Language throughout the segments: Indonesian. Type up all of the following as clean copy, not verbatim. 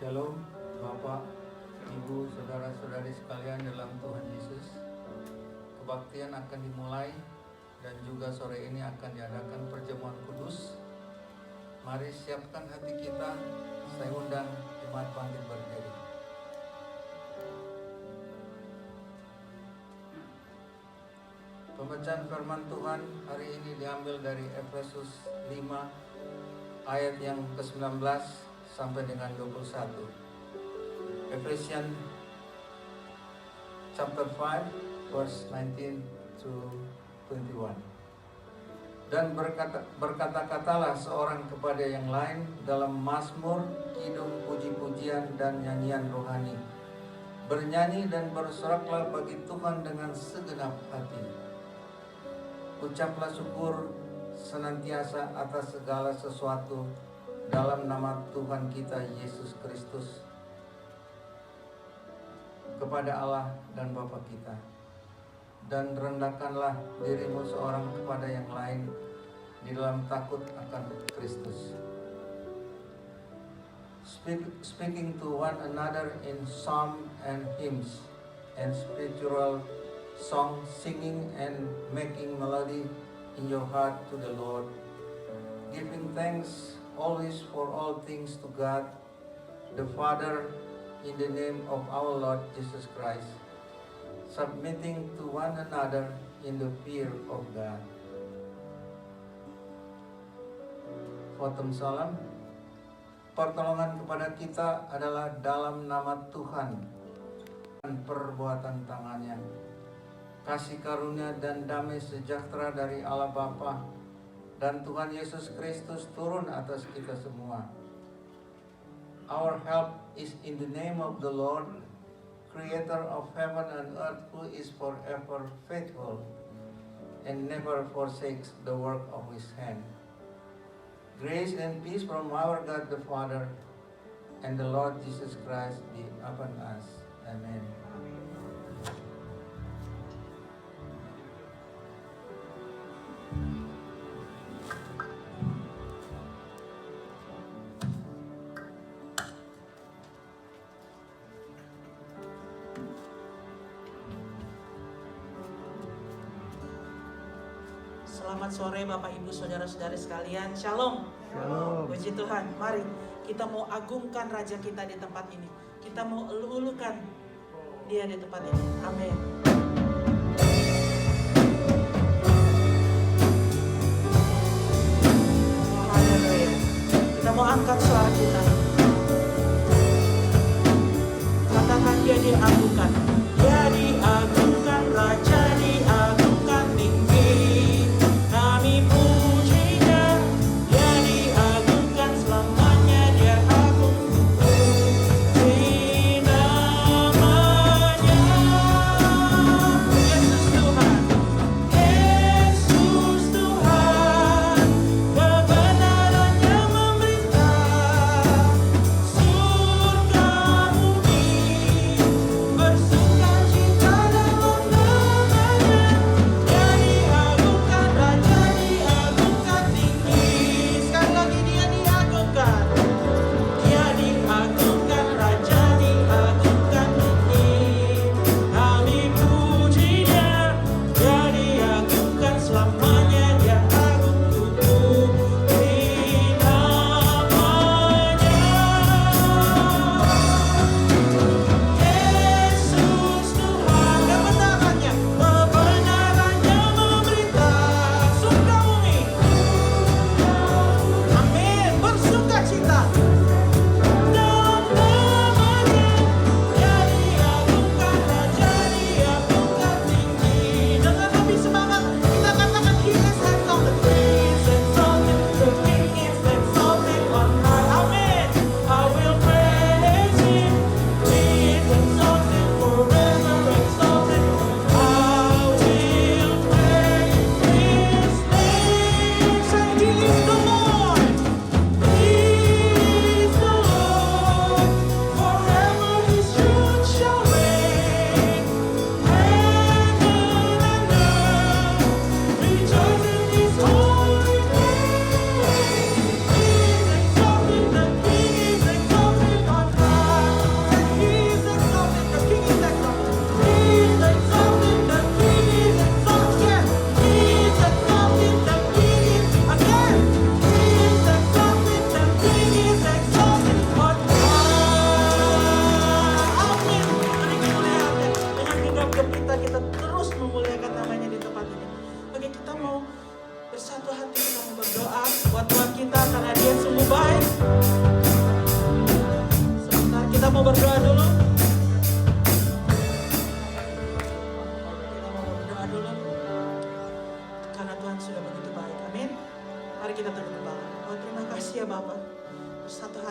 Shalom Bapak, Ibu, Saudara-saudari sekalian dalam Tuhan Yesus. Kebaktian akan dimulai dan juga sore ini akan diadakan perjamuan kudus. Mari siapkan hati kita, saya undang jemaat bangkit berdiri. Pembacaan firman Tuhan hari ini diambil dari Efesus 5 ayat yang ke-19 sampai dengan 21. Ephesians chapter 5 verse 19 to 21. Dan berkata-katalah seorang kepada yang lain dalam mazmur, kidung, puji-pujian dan nyanyian rohani. Bernyanyi dan bersoraklah bagi Tuhan dengan segenap hati. Ucaplah syukur senantiasa atas segala sesuatu dalam nama Tuhan kita Yesus Kristus kepada Allah dan Bapa kita. Dan rendahkanlah dirimu seorang kepada yang lain di dalam takut akan Kristus. Speaking to one another in psalm and hymns and spiritual song, singing and making melody in your heart to the Lord, giving thanks always for all things to God, the Father, in the name of our Lord Jesus Christ, submitting to one another in the fear of God. Khotam salam. Pertolongan kepada kita adalah dalam nama Tuhan dan perbuatan tangannya. Kasih karunia dan damai sejahtera dari Allah Bapa dan Tuhan Yesus Kristus turun atas kita semua. Our help is in the name of the Lord, Creator of heaven and earth, who is forever faithful and never forsakes the work of His hand. Grace and peace from our God the Father and the Lord Jesus Christ be upon us. Amen. Selamat sore Bapak Ibu Saudara-saudari sekalian. Shalom. Shalom. Puji Tuhan. Mari kita mau agungkan Raja kita di tempat ini. Kita mau elu-elukan Dia di tempat ini. Amin. Haleluya. Kita mau angkat suara kita. Katakan Dia diagungkan. Dia diagungkan, Raja diagungkan tinggi. Kami pujinya, Dia diagungkan selamanya, Dia agung. Puji namanya, Yesus Tuhan, Yesus Tuhan, kebenarannya memerintah, surga bumi bersuka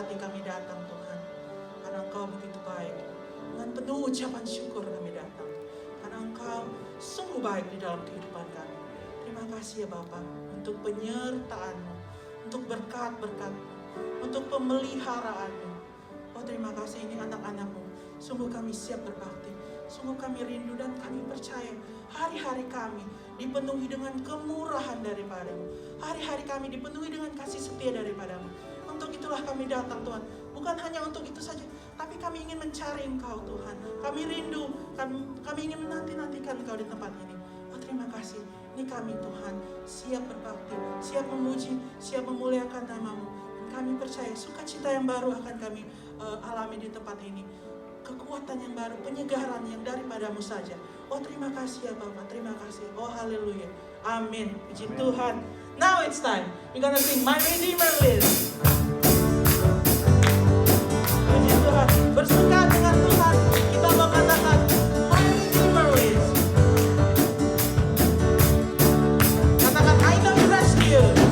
hati kami datang Tuhan. Karena Engkau begitu baik. Dengan penuh ucapan syukur kami datang. Karena Engkau sungguh baik di dalam kehidupan kami. Terima kasih ya Bapa untuk penyertaan-Mu, untuk berkat-berkat-Mu, untuk pemeliharaanmu. Oh terima kasih, ini anak-anak-Mu. Sungguh kami siap berbakti. Sungguh kami rindu dan kami percaya hari-hari kami dipenuhi dengan kemurahan daripada-Mu. Hari-hari kami dipenuhi dengan kasih setia daripada-Mu. Untuk itulah kami datang Tuhan. Bukan hanya untuk itu saja, tapi kami ingin mencari Engkau Tuhan. Kami rindu, kami ingin menanti-nantikan Engkau di tempat ini. Oh terima kasih. Ini kami Tuhan siap berbakti, siap memuji, siap memuliakan nama-Mu. Kami percaya sukacita yang baru akan kami alami di tempat ini. Kekuatan yang baru, penyegaran yang daripada-Mu saja. Oh terima kasih ya Bapak, terima kasih. Oh haleluya, amin, puji Tuhan. Now it's time, we're gonna sing My Redeemer Lives. Puji Tuhan, bersuka dengan Tuhan. Kita mau katakan My Redeemer Lives. Katakan I know you rescue.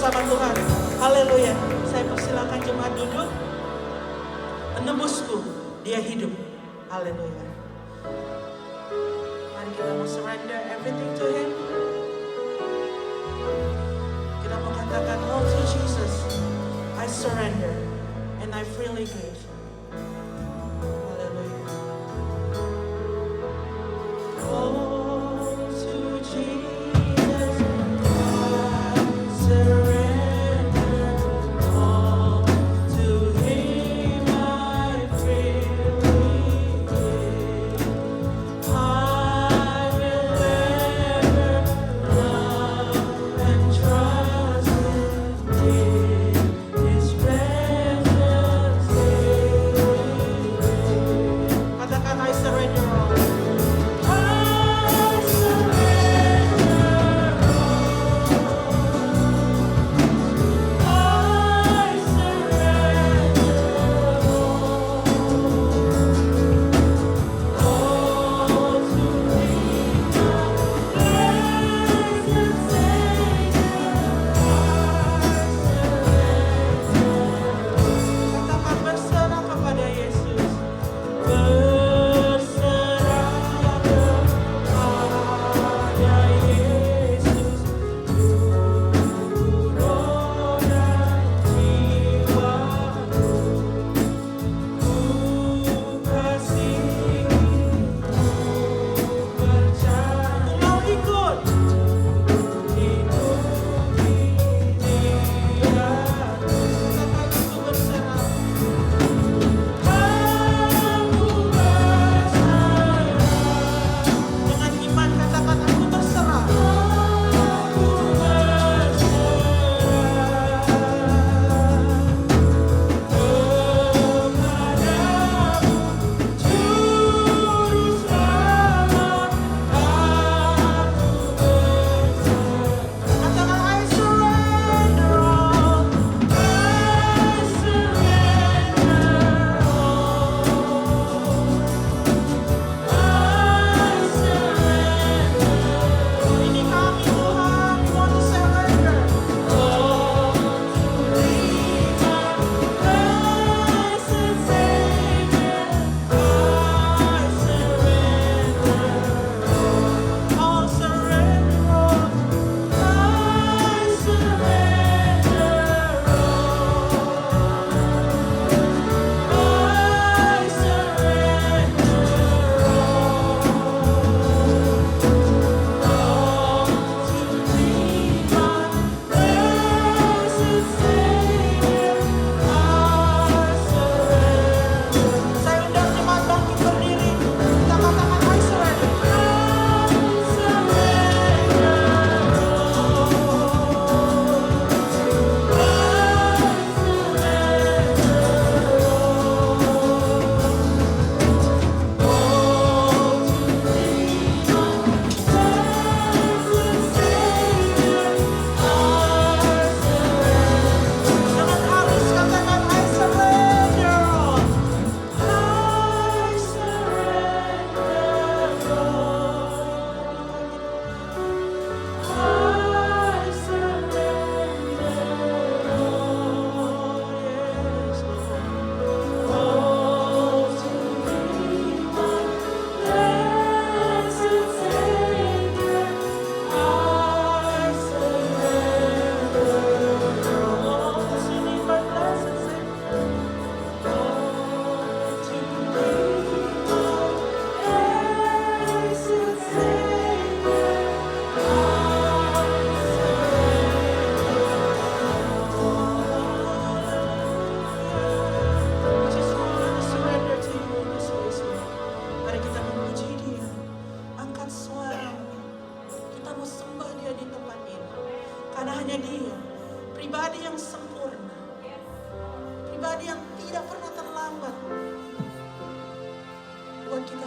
bersama Tuhan. Haleluya. Saya persilakan jemaat duduk. Penebusku, dia hidup. Haleluya. Mari kita mau surrender everything to Him. Kita mau katakan, oh to Jesus, I surrender and I freely give. Haleluya. Oh.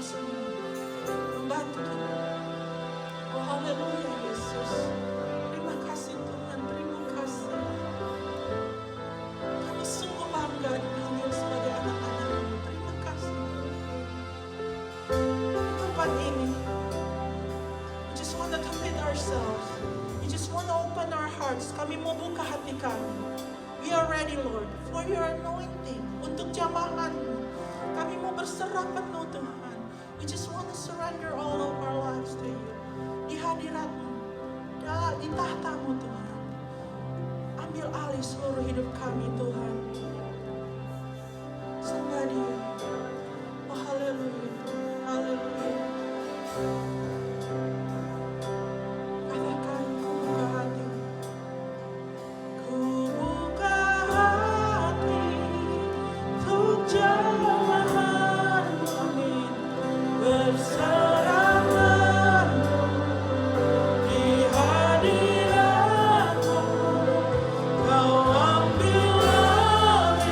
kuasa-Mu membantu kita. Oh haleluya Yesus. Terima kasih Tuhan, terima kasih. Kami sungguh bangga dipanggil sebagai anak-anak-Mu. Terima kasih. Di tempat ini, we just want to commit ourselves. We just want to open our hearts. Kami mau buka hati kami. We are ready, Lord, for your anointing. Untuk jamahan-Mu. Kami mau berserah penuh, Tuhan. We just want to surrender all of our lives to you. Di hadirat-Mu, di tahta-Mu, Tuhan. Ambil alih seluruh hidup kami, Tuhan. Sembah Dia. Oh, haleluya, Tuhan. Haleluya. Katakan, ku buka hati. Ku buka hati untuk jamahan-Mu, amin. Berserah penuh di hadirat-Mu. Kau ambil alih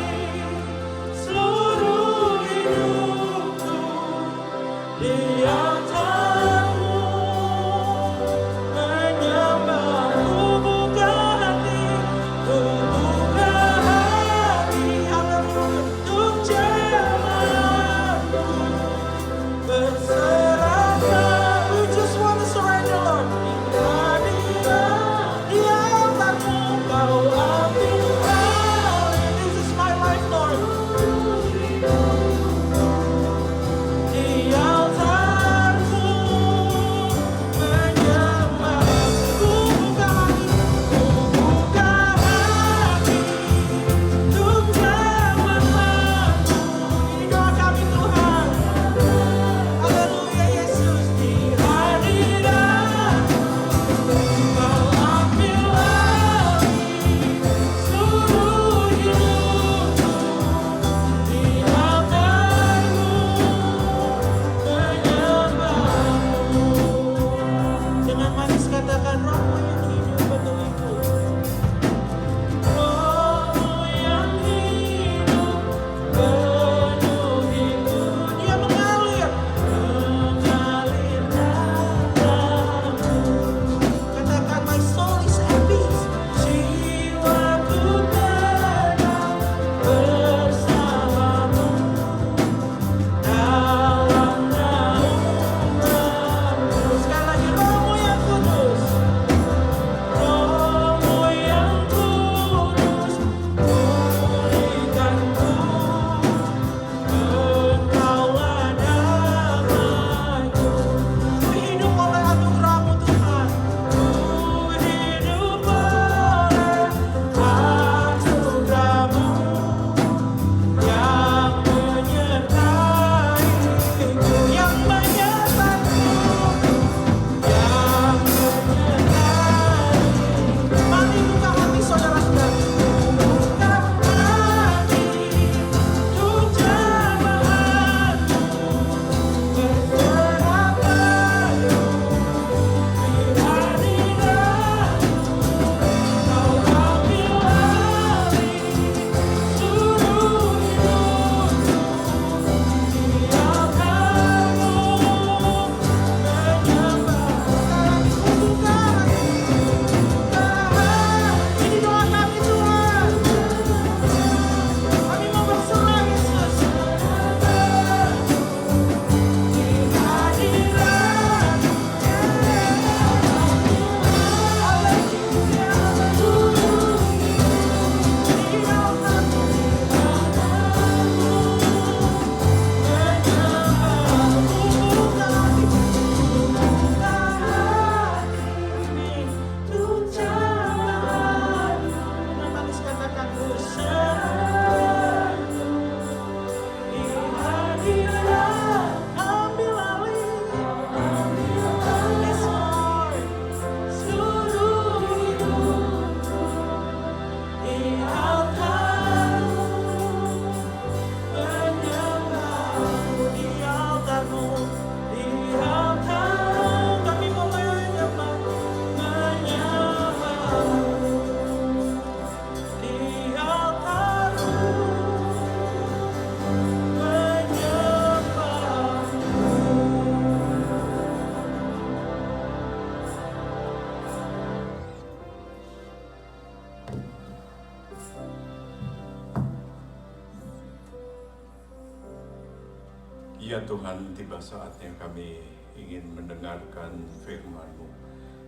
Ya Tuhan, tiba saatnya kami ingin mendengarkan firman-Mu,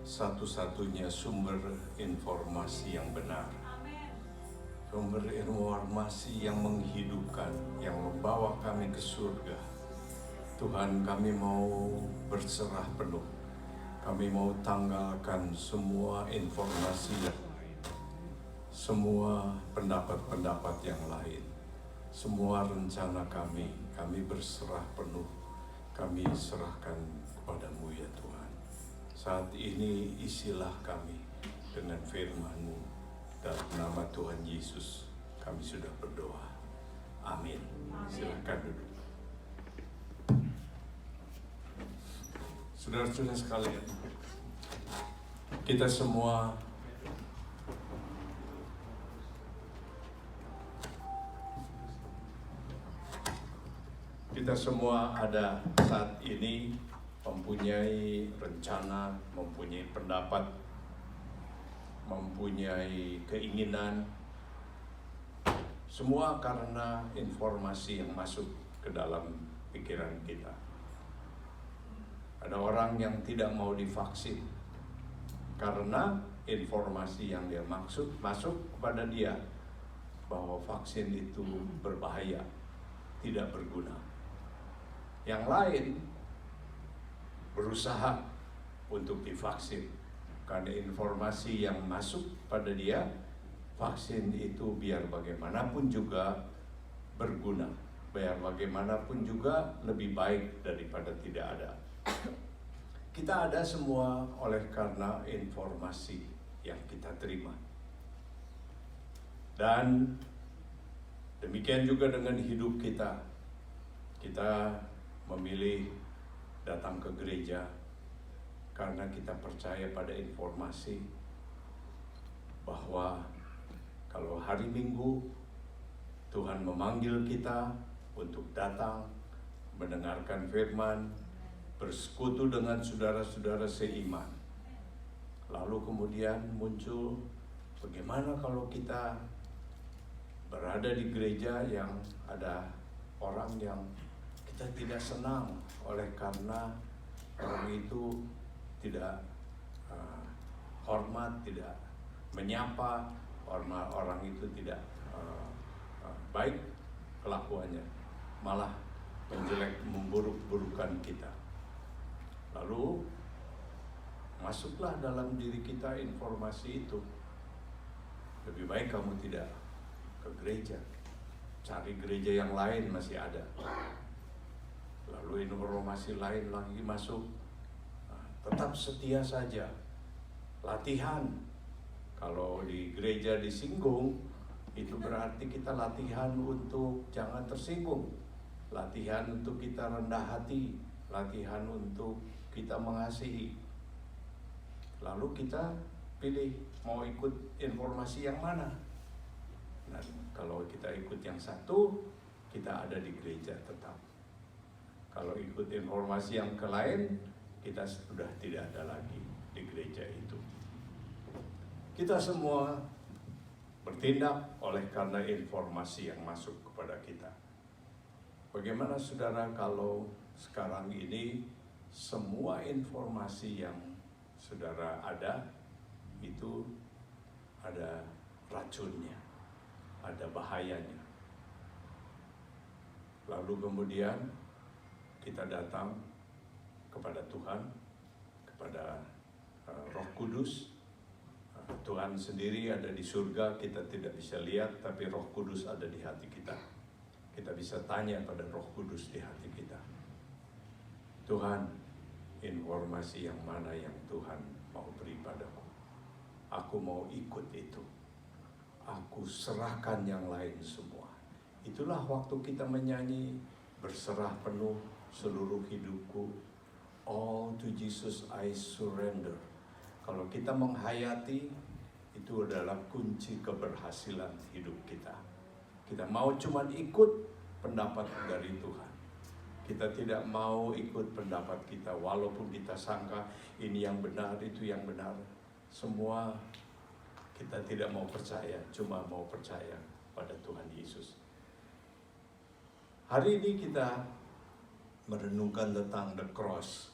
satu-satunya sumber informasi yang benar, sumber informasi yang menghidupkan, yang membawa kami ke surga. Tuhan, kami mau berserah penuh, kami mau tanggalkan semua informasi yang lain, semua pendapat-pendapat yang lain, semua rencana kami berserah penuh, kami serahkan kepadamu ya Tuhan. Saat ini isilah kami dengan firman-Mu, dalam nama Tuhan Yesus kami sudah berdoa. Amin. Silakan duduk. Saudara-saudara sekalian, kita semua ada saat ini mempunyai rencana, mempunyai pendapat, mempunyai keinginan, semua karena informasi yang masuk ke dalam pikiran kita. Ada orang yang tidak mau divaksin karena informasi yang dia masuk kepada dia bahwa vaksin itu berbahaya, tidak berguna. Yang lain berusaha untuk divaksin karena informasi yang masuk pada dia, vaksin itu biar bagaimanapun juga berguna, biar bagaimanapun juga lebih baik daripada tidak ada. Kita ada semua oleh karena informasi yang kita terima. Dan demikian juga dengan hidup kita. Kita memilih datang ke gereja karena kita percaya pada informasi bahwa kalau hari Minggu Tuhan memanggil kita untuk datang mendengarkan firman, bersekutu dengan saudara-saudara seiman. Lalu kemudian muncul, bagaimana kalau kita berada di gereja yang ada orang yang kita tidak senang oleh karena orang itu tidak hormat, tidak menyapa, orang itu tidak baik kelakuannya, malah menjelek, memburuk-burukan kita. Lalu masuklah dalam diri kita informasi itu. Lebih baik kamu tidak ke gereja, cari gereja yang lain, masih ada. Lalu informasi lain lagi masuk, tetap setia saja, latihan. Kalau di gereja disinggung, itu berarti kita latihan untuk jangan tersinggung, latihan untuk kita rendah hati, latihan untuk kita mengasihi. Lalu kita pilih mau ikut informasi yang mana. Nah, kalau kita ikut yang satu, kita ada di gereja tetap. Kalau ikut informasi yang ke lain, kita sudah tidak ada lagi di gereja itu. Kita semua bertindak oleh karena informasi yang masuk kepada kita. Bagaimana saudara kalau sekarang ini semua informasi yang saudara ada itu ada racunnya, ada bahayanya. Lalu kemudian kita datang kepada Tuhan, kepada Roh Kudus. Tuhan sendiri ada di surga, kita tidak bisa lihat, tapi Roh Kudus ada di hati kita. Kita bisa tanya pada Roh Kudus di hati kita. Tuhan, informasi yang mana yang Tuhan mau beri padaku? Aku mau ikut itu. Aku serahkan yang lain semua. Itulah waktu kita menyanyi, berserah penuh seluruh hidupku. All to Jesus I surrender. Kalau kita menghayati, itu adalah kunci keberhasilan hidup kita. Kita mau cuma ikut pendapat dari Tuhan. Kita tidak mau ikut pendapat kita, walaupun kita sangka ini yang benar, itu yang benar. Semua kita tidak mau percaya, cuma mau percaya pada Tuhan Yesus. Hari ini kita merenungkan tentang the cross.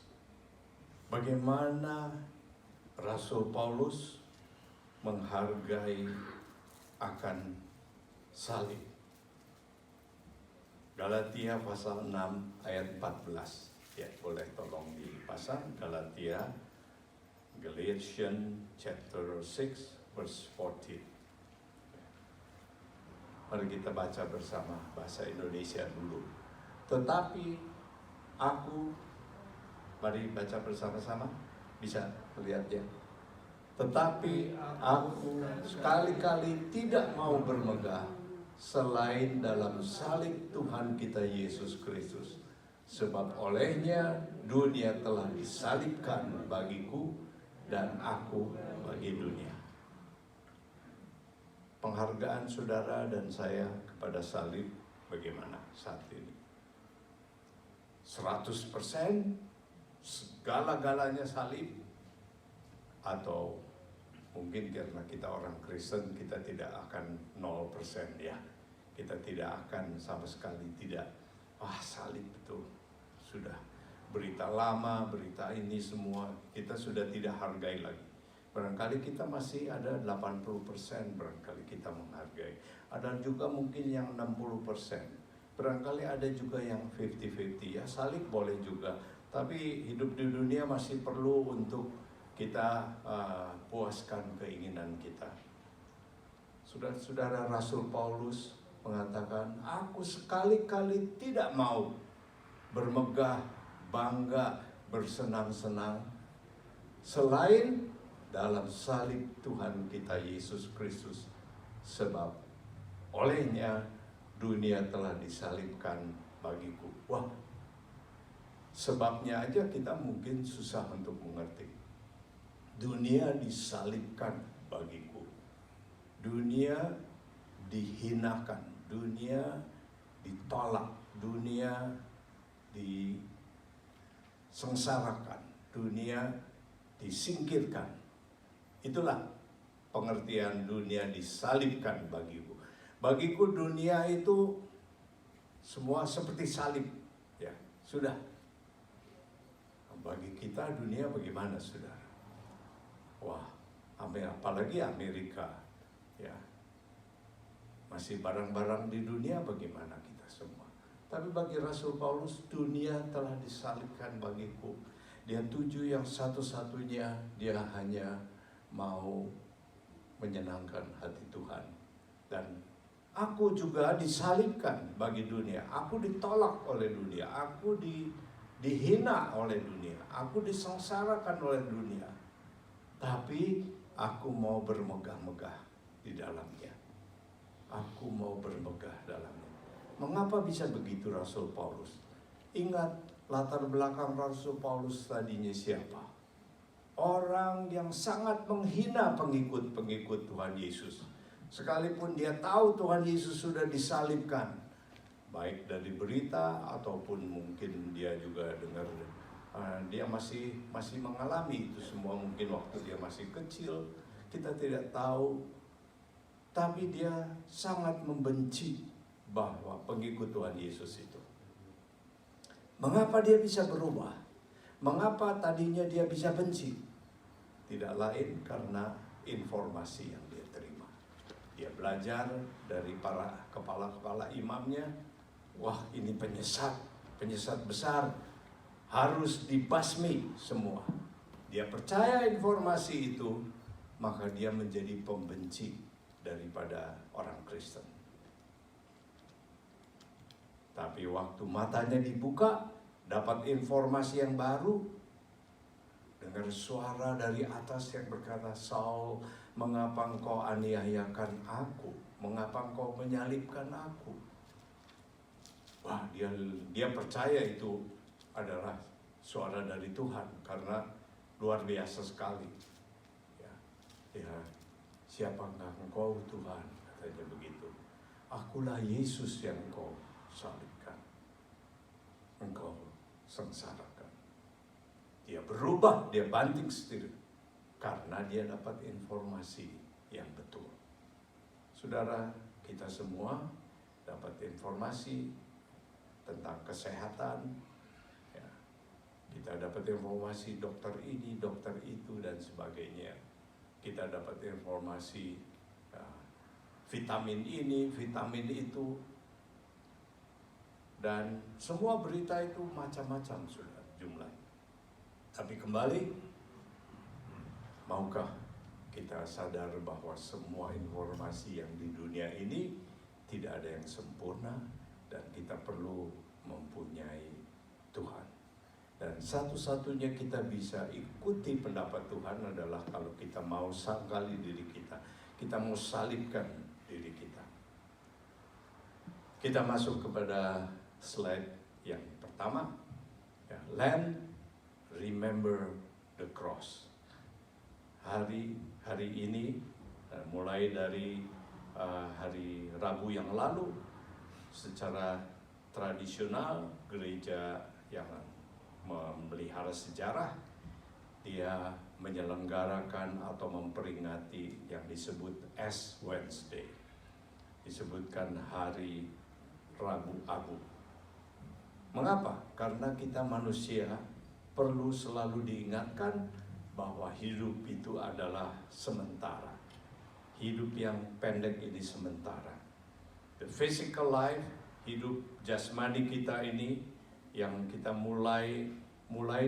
Bagaimana Rasul Paulus menghargai akan salib. Galatia pasal 6 ayat 14. Ya, boleh tolong dipasang. Galatians chapter 6 verse 14. Mari kita baca bersama bahasa Indonesia dulu. Tetapi aku, mari baca bersama-sama. Bisa melihat ya. Tetapi aku sekali-kali tidak mau bermegah selain dalam salib Tuhan kita Yesus Kristus. Sebab olehnya dunia telah disalibkan bagiku dan aku bagi dunia. Penghargaan saudara dan saya kepada salib bagaimana saat ini? 100% segala-galanya salib, atau mungkin karena kita orang Kristen kita tidak akan 0% ya. Kita tidak akan sama sekali tidak. Salib itu sudah berita lama, berita ini semua kita sudah tidak hargai lagi. Barangkali kita masih ada 80% barangkali kita menghargai. Ada juga mungkin yang 60%. Barangkali ada juga yang 50-50 ya. Salib boleh juga. Tapi hidup di dunia masih perlu untuk kita puaskan keinginan kita. Saudara Rasul Paulus mengatakan, aku sekali-kali tidak mau bermegah, bangga, bersenang-senang selain dalam salib Tuhan kita Yesus Kristus. Sebab olehnya dunia telah disalibkan bagiku. Wah, sebabnya aja kita mungkin susah untuk mengerti. Dunia disalibkan bagiku. Dunia dihinakan, dunia ditolak, dunia disengsarakan, dunia disingkirkan. Itulah pengertian dunia disalibkan bagiku. Bagiku dunia itu semua seperti salib. Ya, sudah. Bagi kita dunia bagaimana, saudara? Wah, apalagi Amerika. Ya, masih barang-barang di dunia bagaimana kita semua. Tapi bagi Rasul Paulus, dunia telah disalibkan bagiku. Dia tuju yang satu-satunya, dia hanya mau menyenangkan hati Tuhan. Dan aku juga disalibkan bagi dunia. Aku ditolak oleh dunia. Aku dihina oleh dunia. Aku disengsarakan oleh dunia. Tapi aku mau bermegah-megah di dalamnya. Aku mau bermegah dalamnya. Mengapa bisa begitu Rasul Paulus? Ingat latar belakang Rasul Paulus tadinya siapa? Orang yang sangat menghina pengikut-pengikut Tuhan Yesus. Sekalipun dia tahu Tuhan Yesus sudah disalibkan, baik dari berita ataupun mungkin dia juga dengar, dia masih mengalami itu semua mungkin waktu dia masih kecil, kita tidak tahu. Tapi dia sangat membenci bahwa pengikut Tuhan Yesus itu. Mengapa dia bisa berubah? Mengapa tadinya dia bisa benci? Tidak lain karena informasi yang dia terima. Dia belajar dari para kepala-kepala imamnya. Wah, ini penyesat besar, harus dibasmi semua. Dia percaya informasi itu, maka dia menjadi pembenci daripada orang Kristen. Tapi waktu matanya dibuka, dapat informasi yang baru, dengar suara dari atas yang berkata, Saul, mengapa engkau aniayakan aku? Mengapa engkau menyalibkan aku? Wah, dia percaya itu adalah suara dari Tuhan karena luar biasa sekali. Ya, siapakah engkau Tuhan? Katanya begitu. Akulah Yesus yang engkau salibkan, engkau sengsarakan. Dia berubah, dia banting setir karena dia dapat informasi yang betul. Saudara, kita semua dapat informasi tentang kesehatan, Kita dapat informasi dokter ini, dokter itu, dan sebagainya. Kita dapat informasi vitamin ini, vitamin itu. Dan semua berita itu macam-macam sudah jumlahnya. Tapi kembali, maukah kita sadar bahwa semua informasi yang di dunia ini tidak ada yang sempurna dan kita perlu mempunyai Tuhan. Dan satu-satunya kita bisa ikuti pendapat Tuhan adalah kalau kita mau sangkali diri kita mau salibkan diri kita. Kita masuk kepada slide yang pertama, ya, Land, remember the cross. Hari ini, mulai dari hari Rabu yang lalu, secara tradisional gereja yang memelihara sejarah, dia menyelenggarakan atau memperingati yang disebut Ash Wednesday, disebutkan hari Rabu Abu. Mengapa? Karena kita manusia perlu selalu diingatkan bahwa hidup itu adalah sementara. Hidup yang pendek ini sementara. The physical life, hidup jasmani kita ini yang kita mulai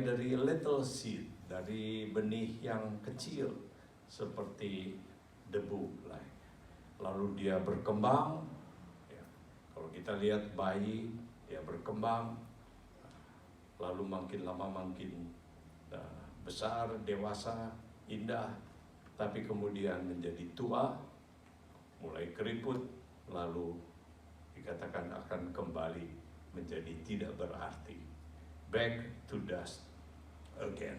dari little seed, dari benih yang kecil seperti debu, lalu dia berkembang. Ya, kalau kita lihat bayi, dia berkembang, lalu makin lama makin besar, dewasa, indah, tapi kemudian menjadi tua, mulai keriput, lalu dikatakan akan kembali menjadi tidak berarti. Back to dust again.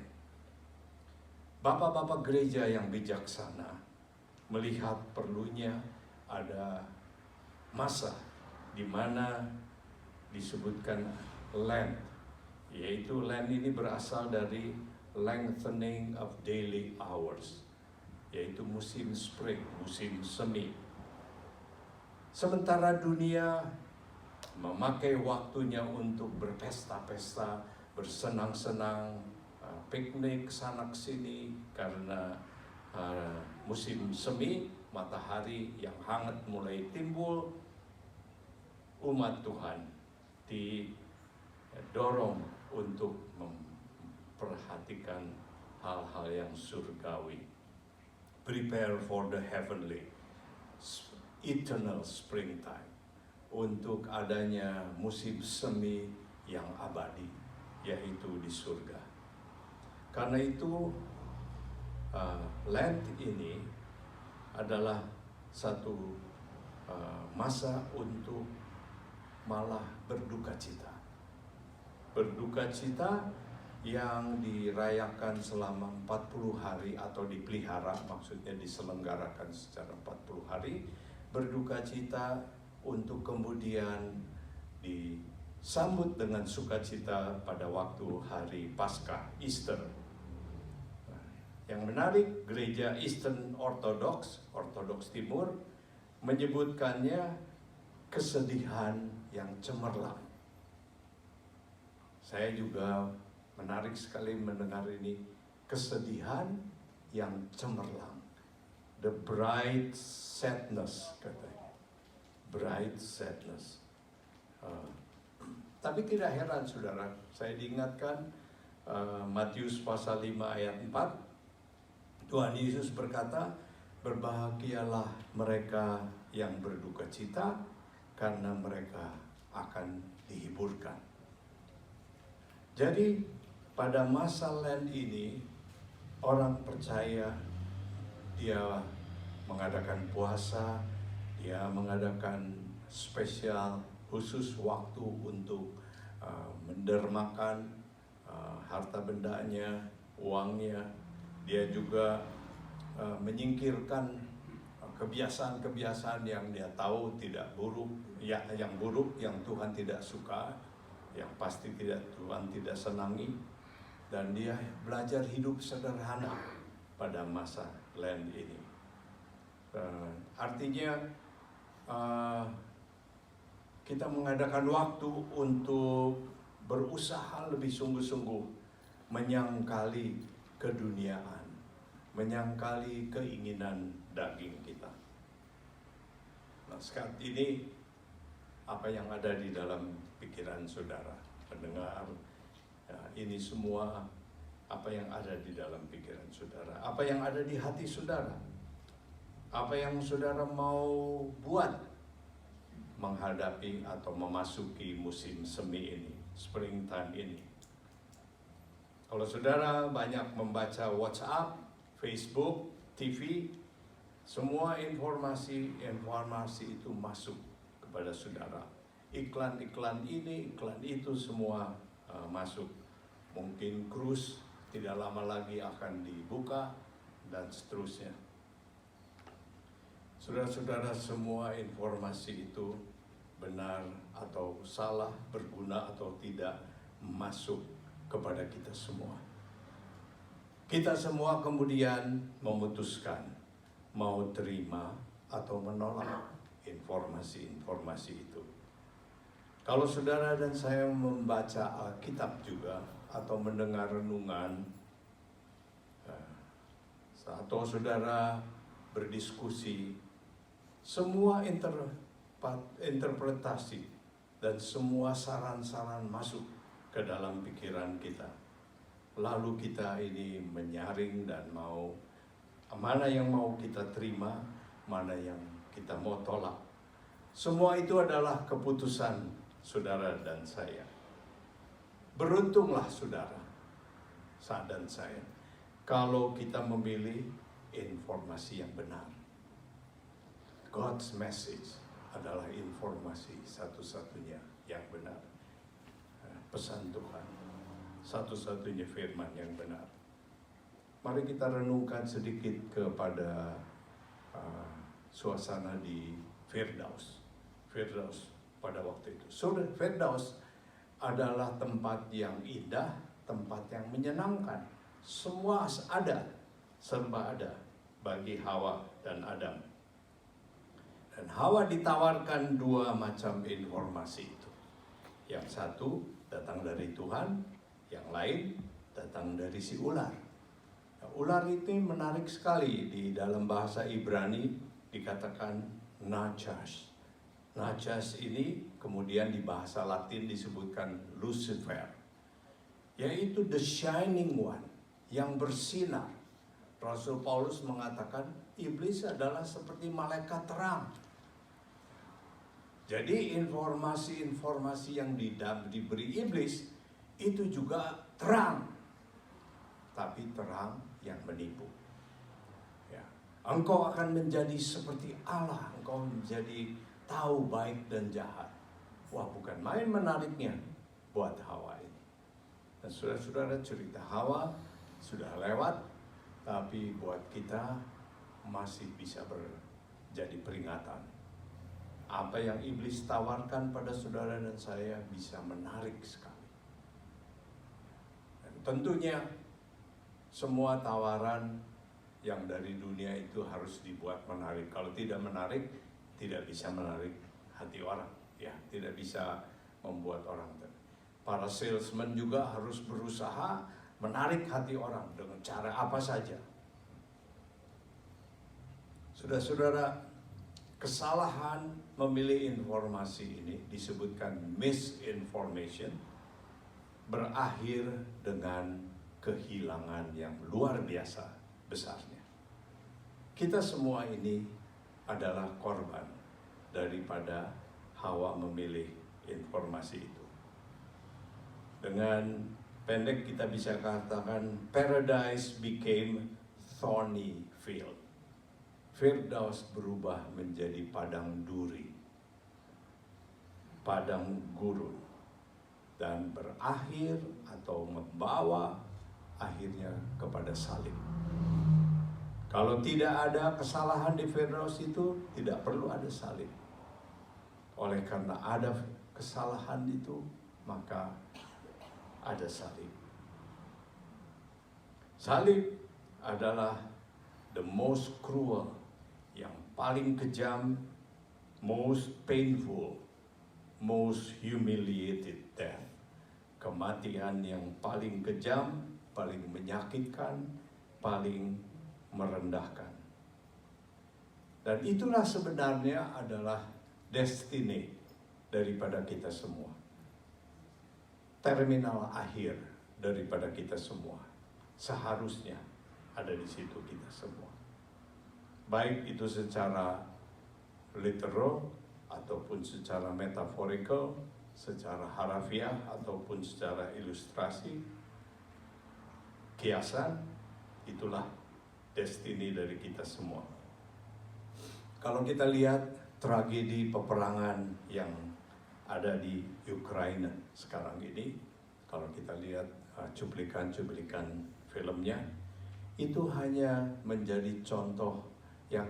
Bapak-bapak gereja yang bijaksana melihat perlunya ada masa di mana disebutkan Lent, yaitu Lent ini berasal dari lengthening of daily hours, yaitu musim spring, musim semi. Sementara dunia memakai waktunya untuk berpesta-pesta, bersenang-senang, piknik sana-sini karena musim semi, matahari yang hangat mulai timbul, umat Tuhan didorong untuk memperhatikan hal-hal yang surgawi. Prepare for the heavenly, eternal springtime, untuk adanya musim semi yang abadi, yaitu di surga. Karena itu Lent ini adalah satu masa untuk malah berduka cita. Berduka cita yang dirayakan selama 40 hari atau dipelihara, maksudnya diselenggarakan secara 40 hari, berduka cita untuk kemudian disambut dengan sukacita pada waktu hari Paskah, Easter. Yang menarik, gereja Eastern Orthodox Timur, menyebutkannya kesedihan yang cemerlang. Saya juga menarik sekali mendengar ini, kesedihan yang cemerlang. The bright sadness, katanya. Bright sadness. Tapi tidak heran, saudara, saya diingatkan Matius pasal 5 ayat 4, Tuhan Yesus berkata, berbahagialah mereka yang berduka cita, karena mereka akan dihiburkan. Jadi pada masa Lent ini, orang percaya dia mengadakan puasa, dia mengadakan spesial khusus waktu untuk mendermakan harta bendanya, uangnya. Dia juga menyingkirkan kebiasaan-kebiasaan yang dia tahu tidak buruk, yang buruk, yang Tuhan tidak suka, yang pasti Tuhan tidak senangi, dan dia belajar hidup sederhana pada masa Lent ini. Artinya kita mengadakan waktu untuk berusaha lebih sungguh-sungguh menyangkali keduniaan, menyangkali keinginan daging kita. Nah, saat ini apa yang ada di dalam pikiran saudara, pendengar, ya, ini semua apa yang ada di dalam pikiran saudara, apa yang ada di hati saudara, apa yang saudara mau buat menghadapi atau memasuki musim semi ini, springtime ini. Kalau saudara banyak membaca WhatsApp, Facebook, TV, semua informasi itu masuk kepada saudara. Iklan-iklan ini, iklan itu semua masuk. Mungkin cruise tidak lama lagi akan dibuka dan seterusnya. Saudara-saudara, semua informasi itu benar atau salah, berguna atau tidak, masuk kepada kita semua. Kita semua kemudian memutuskan mau terima atau menolak informasi-informasi itu. Kalau saudara dan saya membaca Alkitab juga atau mendengar renungan, atau saudara berdiskusi, semua interpretasi dan semua saran-saran masuk ke dalam pikiran kita. Lalu kita ini menyaring dan mau mana yang mau kita terima, mana yang kita mau tolak. Semua itu adalah keputusan saudara dan saya. Beruntunglah saudara, saya dan saya, kalau kita memilih informasi yang benar. God's message adalah informasi satu-satunya yang benar. Pesan Tuhan, satu-satunya firman yang benar. Mari kita renungkan sedikit kepada suasana di Firdaus. Firdaus pada waktu itu. Firdaus adalah tempat yang indah, tempat yang menyenangkan. Semua ada, serba ada bagi Hawa dan Adam. Dan Hawa ditawarkan dua macam informasi itu. Yang satu datang dari Tuhan, yang lain datang dari si ular. Nah, ular itu menarik sekali, di dalam bahasa Ibrani dikatakan najas. Najas ini kemudian di bahasa Latin disebutkan Lucifer, yaitu the shining one, yang bersinar. Rasul Paulus mengatakan iblis adalah seperti malaikat terang. Jadi informasi-informasi yang diberi iblis itu juga terang, tapi terang yang menipu. Ya. Engkau akan menjadi seperti Allah, engkau menjadi tahu baik dan jahat. Wah, bukan main menariknya buat Hawa ini. Dan saudara-saudara, cerita Hawa sudah lewat, tapi buat kita masih bisa jadi peringatan. Apa yang iblis tawarkan pada saudara dan saya bisa menarik sekali. Dan tentunya semua tawaran yang dari dunia itu harus dibuat menarik. Kalau tidak menarik, tidak bisa menarik hati orang, ya, tidak bisa membuat orang. Para salesman juga harus berusaha menarik hati orang dengan cara apa saja. Saudara-saudara, kesalahan memilih informasi ini disebutkan misinformation, berakhir dengan kehilangan yang luar biasa besarnya. Kita semua ini adalah korban daripada Hawa memilih informasi itu. Dengan pendek kita bisa katakan paradise became thorny field. Firdaus berubah menjadi padang duri, padang gurun, dan berakhir atau membawa akhirnya kepada salib. Kalau tidak ada kesalahan di Firdaus itu, tidak perlu ada salib. Oleh karena ada kesalahan itu, maka ada salib. Salib adalah the most cruel, yang paling kejam, most painful, most humiliated death. Kematian yang paling kejam, paling menyakitkan, paling merendahkan. Dan itulah sebenarnya adalah destiny daripada kita semua. Terminal akhir daripada kita semua. Seharusnya ada di situ kita semua. Baik itu secara literal ataupun secara metaphorical, secara harafiah ataupun secara ilustrasi, kiasan, itulah destiny dari kita semua. Kalau kita lihat tragedi peperangan yang ada di Ukraina sekarang ini, kalau kita lihat cuplikan-cuplikan filmnya, itu hanya menjadi contoh yang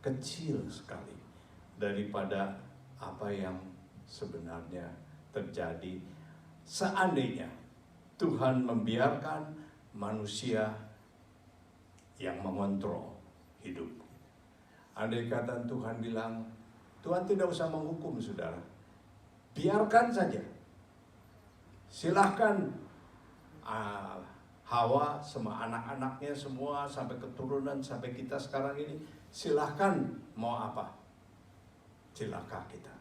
kecil sekali daripada apa yang sebenarnya terjadi seandainya Tuhan membiarkan manusia yang mengontrol hidup. Andai kata Tuhan bilang, Tuhan tidak usah menghukum saudara, biarkan saja. Silahkan Hawa sama anak-anaknya semua sampai keturunan sampai kita sekarang ini, silahkan mau apa, celaka kita.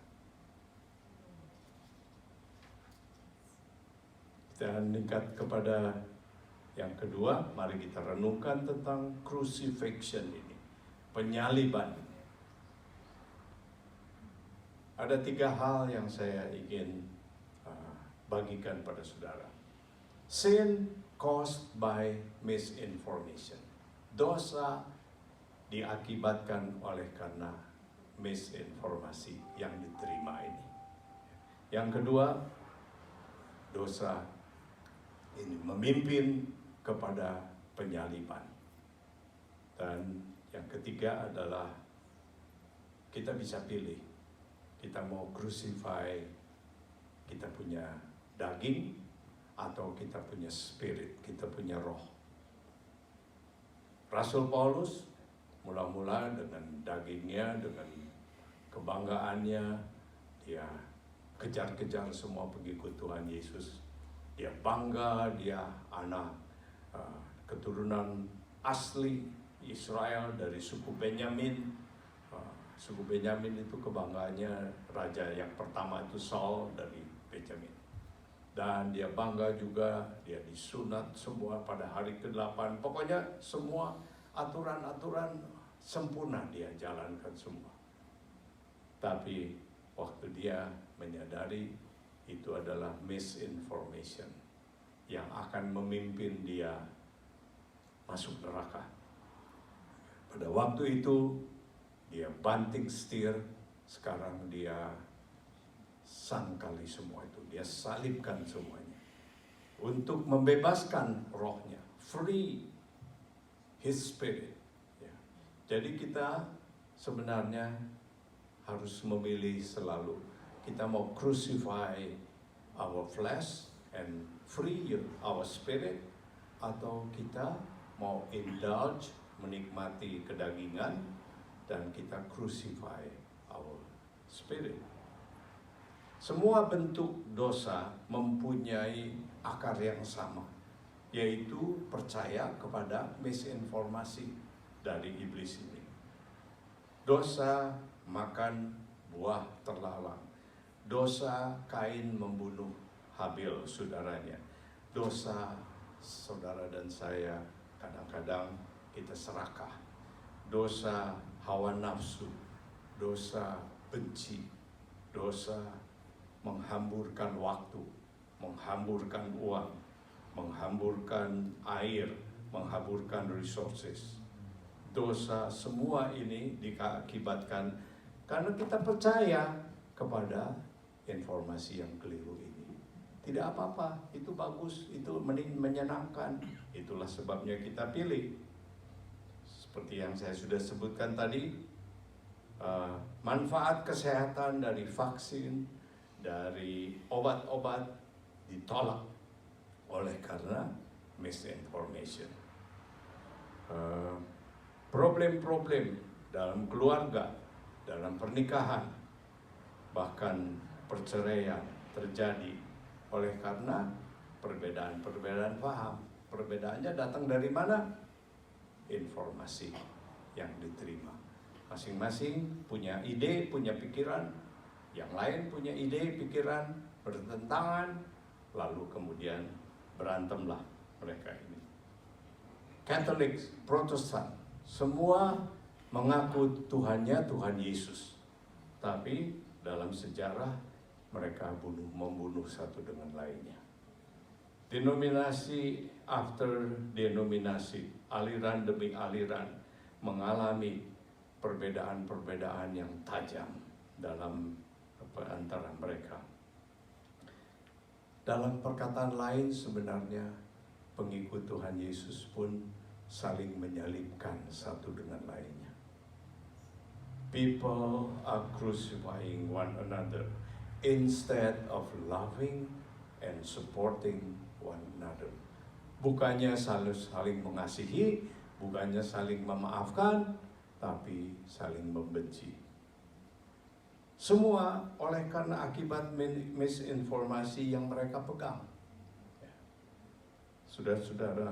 Kita meningkat kepada yang kedua, mari kita renungkan tentang crucifixion ini, penyaliban. Ada 3 hal yang saya ingin bagikan pada saudara. Sin caused by misinformation. Dosa diakibatkan oleh karena misinformasi yang diterima ini. Yang kedua, dosa ini memimpin kepada penyaliban. Dan yang ketiga adalah kita bisa pilih. Kita mau crucify kita punya daging atau kita punya spirit, kita punya roh. Rasul Paulus mula-mula dengan dagingnya, dengan kebanggaannya, dia kejar-kejar semua pengikut Tuhan Yesus. Dia bangga, dia anak keturunan asli Israel dari suku Benyamin. Suku Benyamin itu kebanggaannya, raja yang pertama itu Saul dari Benyamin. Dan dia bangga juga, dia disunat semua pada hari ke-8. Pokoknya semua aturan-aturan sempurna dia jalankan semua. Tapi waktu dia menyadari itu adalah misinformation yang akan memimpin dia masuk neraka. Pada waktu itu dia banting setir, sekarang dia sangkali semua itu, dia salibkan semuanya untuk membebaskan rohnya, free his spirit. Ya. Jadi kita sebenarnya harus memilih selalu, kita mau crucify our flesh and free our spirit, atau kita mau indulge, menikmati kedagingan, dan kita crucify our spirit. Semua bentuk dosa mempunyai akar yang sama, yaitu percaya kepada misinformasi dari iblis ini. Dosa makan buah terlarang. Dosa Kain membunuh Habil saudaranya. Dosa saudara dan saya kadang-kadang kita serakah. Dosa hawa nafsu, dosa benci, dosa menghamburkan waktu, menghamburkan uang, menghamburkan air, menghamburkan resources. Dosa semua ini diakibatkan karena kita percaya kepada informasi yang keliru ini. Tidak apa-apa, itu bagus, itu menyenangkan. Itulah sebabnya kita pilih. Seperti yang saya sudah sebutkan tadi, manfaat kesehatan dari vaksin, dari obat-obat ditolak oleh karena misinformation. Problem-problem dalam keluarga, dalam pernikahan, bahkan perceraian terjadi oleh karena perbedaan-perbedaan paham. Perbedaannya datang dari mana? Informasi yang diterima. Masing-masing punya ide, punya pikiran, yang lain punya ide, pikiran, bertentangan, lalu kemudian berantemlah mereka ini. Katolik, Protestan, semua mengaku Tuhannya Tuhan Yesus. Tapi dalam sejarah mereka membunuh satu dengan lainnya. Denominasi after denominasi, aliran demi aliran mengalami perbedaan-perbedaan yang tajam dalam antara mereka. Dalam perkataan lain sebenarnya pengikut Tuhan Yesus pun saling menyalibkan satu dengan lainnya. People are crucifying one another instead of loving and supporting one another. Bukannya saling mengasihi, bukannya saling memaafkan, tapi saling membenci. Semua oleh karena akibat misinformasi yang mereka pegang. Saudara-saudara,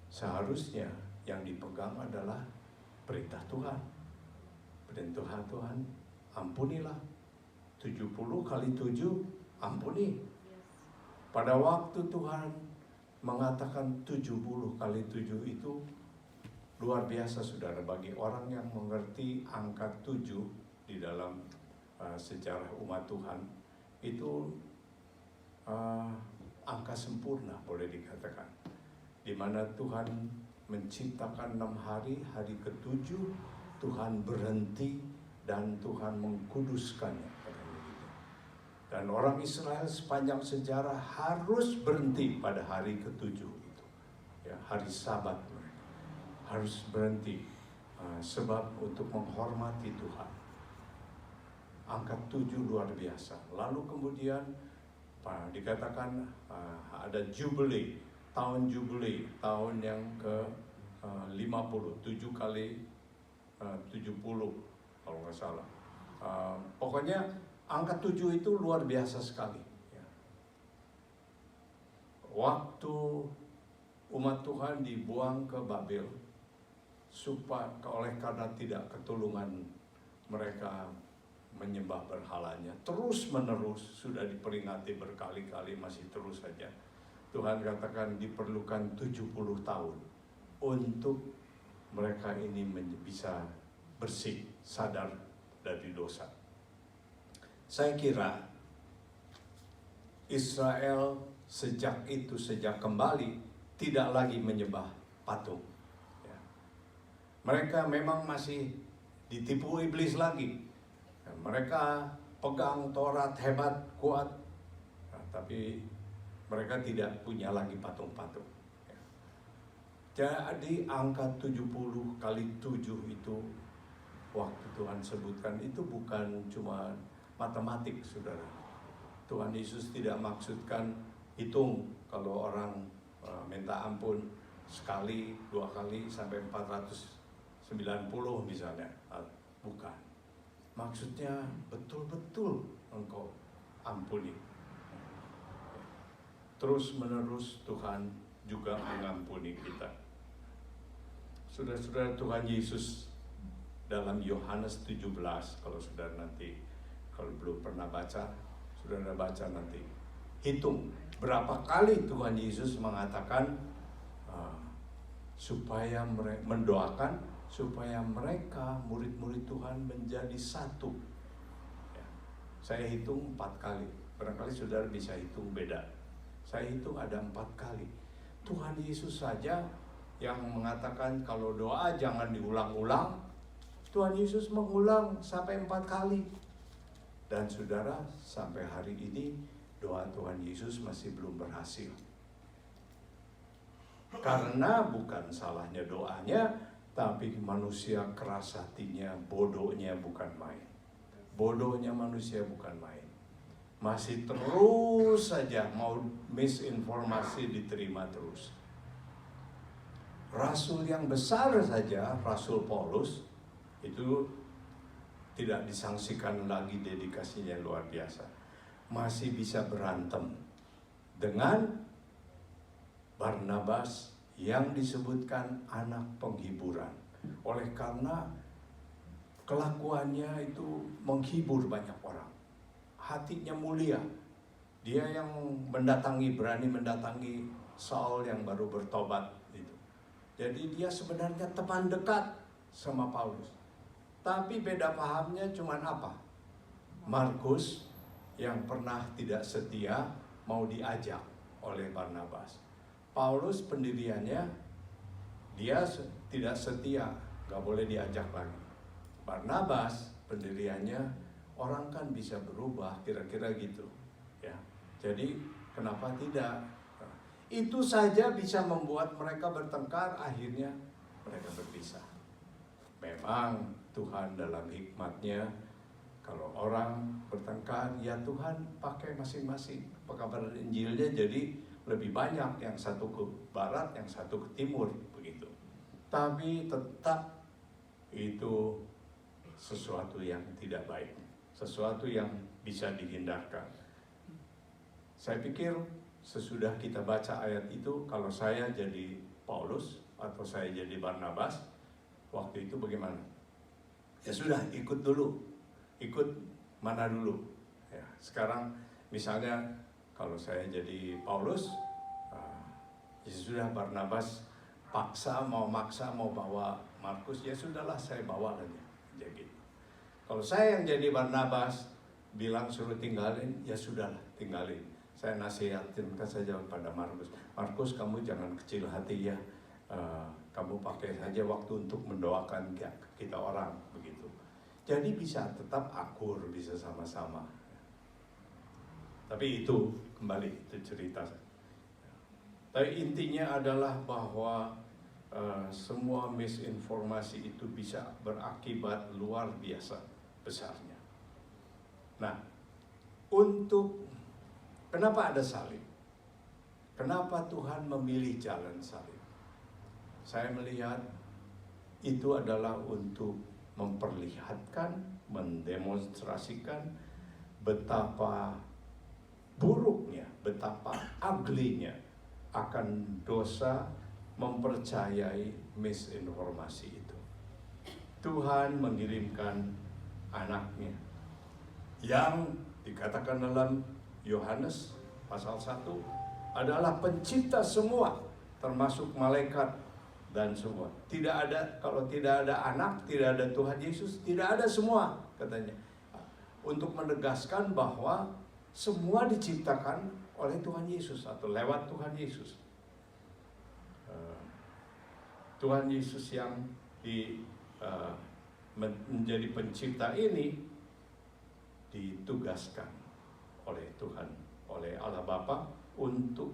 seharusnya yang dipegang adalah perintah Tuhan. Perintah Tuhan, ampunilah. 70 kali 7, ampuni. Pada waktu Tuhan mengatakan 70 kali 7 itu luar biasa, saudara, bagi orang yang mengerti angka 7 di dalam sejarah umat Tuhan. Itu angka sempurna boleh dikatakan, di mana Tuhan menciptakan 6 hari, hari ke-7 Tuhan berhenti dan Tuhan mengkuduskannya. Dan orang Israel sepanjang sejarah harus berhenti pada hari ke-7 itu, ya, hari Sabat mereka harus berhenti, sebab untuk menghormati Tuhan. Angka 7 luar biasa. Lalu kemudian dikatakan ada Jubilee, tahun Jubilee, tahun yang ke-50, 7 kali 70 kalau nggak salah. Pokoknya angka 7 itu luar biasa sekali. Ya. Waktu umat Tuhan dibuang ke Babel, oleh karena tidak ketulungan mereka menyembah berhalanya, terus menerus, sudah diperingati berkali-kali, masih terus saja. Tuhan katakan diperlukan 70 tahun untuk mereka ini bisa bersih, sadar dari dosa. Saya kira Israel sejak kembali tidak lagi menyembah patung. Ya. Mereka memang masih ditipu iblis lagi. Mereka pegang Taurat hebat, kuat, tapi mereka tidak punya lagi patung-patung. Jadi angka 70 kali 7 itu waktu Tuhan sebutkan itu bukan cuma matematik, saudara. Tuhan Yesus tidak maksudkan hitung kalau orang minta ampun sekali, 2 kali sampai 490 misalnya. Bukan. Maksudnya betul-betul engkau ampuni. Terus menerus Tuhan juga mengampuni kita. Saudara-saudara, Tuhan Yesus dalam Yohanes 17, kalau saudara nanti, kalau belum pernah baca, saudara baca nanti. Hitung berapa kali Tuhan Yesus mengatakan supaya mereka mendoakan supaya mereka murid-murid Tuhan menjadi satu. Ya. Saya hitung 4 kali. Barangkali saudara bisa hitung beda. Saya hitung ada 4 kali. Tuhan Yesus saja yang mengatakan kalau doa jangan diulang-ulang. Tuhan Yesus mengulang sampai 4 kali. Dan saudara, sampai hari ini doa Tuhan Yesus masih belum berhasil. Karena bukan salahnya doanya, tapi manusia keras hatinya, bodohnya bukan main. Bodohnya manusia bukan main. Masih terus saja mau misinformasi diterima terus. Rasul yang besar saja, Rasul Paulus, itu tidak disangsikan lagi dedikasinya luar biasa. Masih bisa berantem dengan Barnabas yang disebutkan anak penghiburan. Oleh karena kelakuannya itu menghibur banyak orang. Hatinya mulia. Dia yang berani mendatangi Saul yang baru bertobat itu. Jadi dia sebenarnya teman dekat sama Paulus. Tapi beda pahamnya cuman apa? Markus yang pernah tidak setia mau diajak oleh Barnabas. Paulus pendiriannya dia tidak setia, gak boleh diajak lagi. Barnabas pendiriannya orang kan bisa berubah, kira-kira gitu ya. Jadi kenapa tidak? Itu saja bisa membuat mereka bertengkar, akhirnya mereka berpisah. Memang Tuhan dalam hikmatnya, kalau orang bertengkar, ya Tuhan pakai masing-masing pekabaran Injilnya jadi lebih banyak, yang satu ke barat, yang satu ke timur, begitu. Tapi tetap itu sesuatu yang tidak baik, sesuatu yang bisa dihindarkan. Saya pikir sesudah kita baca ayat itu, kalau saya jadi Paulus atau saya jadi Barnabas, waktu itu bagaimana? Ya sudah, ikut dulu. Ikut mana dulu? Ya, sekarang misalnya kalau saya jadi Paulus, ya sudah Barnabas maksa mau bawa Markus, ya sudahlah saya bawa aja. Jadi kalau saya yang jadi Barnabas bilang suruh tinggalin, ya sudahlah tinggalin. Saya nasihatin saja pada Markus, kamu jangan kecil hati ya. Kamu pakai saja waktu untuk mendoakan kita orang, begitu. Jadi bisa tetap akur, bisa sama-sama. Tapi itu kembali itu cerita. Tapi intinya adalah bahwa semua misinformasi itu bisa berakibat luar biasa besarnya. Nah, kenapa ada salib? Kenapa Tuhan memilih jalan salib? Saya melihat itu adalah untuk memperlihatkan, mendemonstrasikan betapa buruknya, betapa ugly-nya akan dosa mempercayai misinformasi itu. Tuhan mengirimkan anaknya yang dikatakan dalam Yohanes pasal 1 adalah pencipta semua, termasuk malaikat dan semua. Kalau tidak ada anak, tidak ada Tuhan Yesus, tidak ada semua, katanya. Untuk menegaskan bahwa semua diciptakan oleh Tuhan Yesus atau lewat Tuhan Yesus. Tuhan Yesus yang menjadi pencipta ini ditugaskan oleh Tuhan, oleh Allah Bapa untuk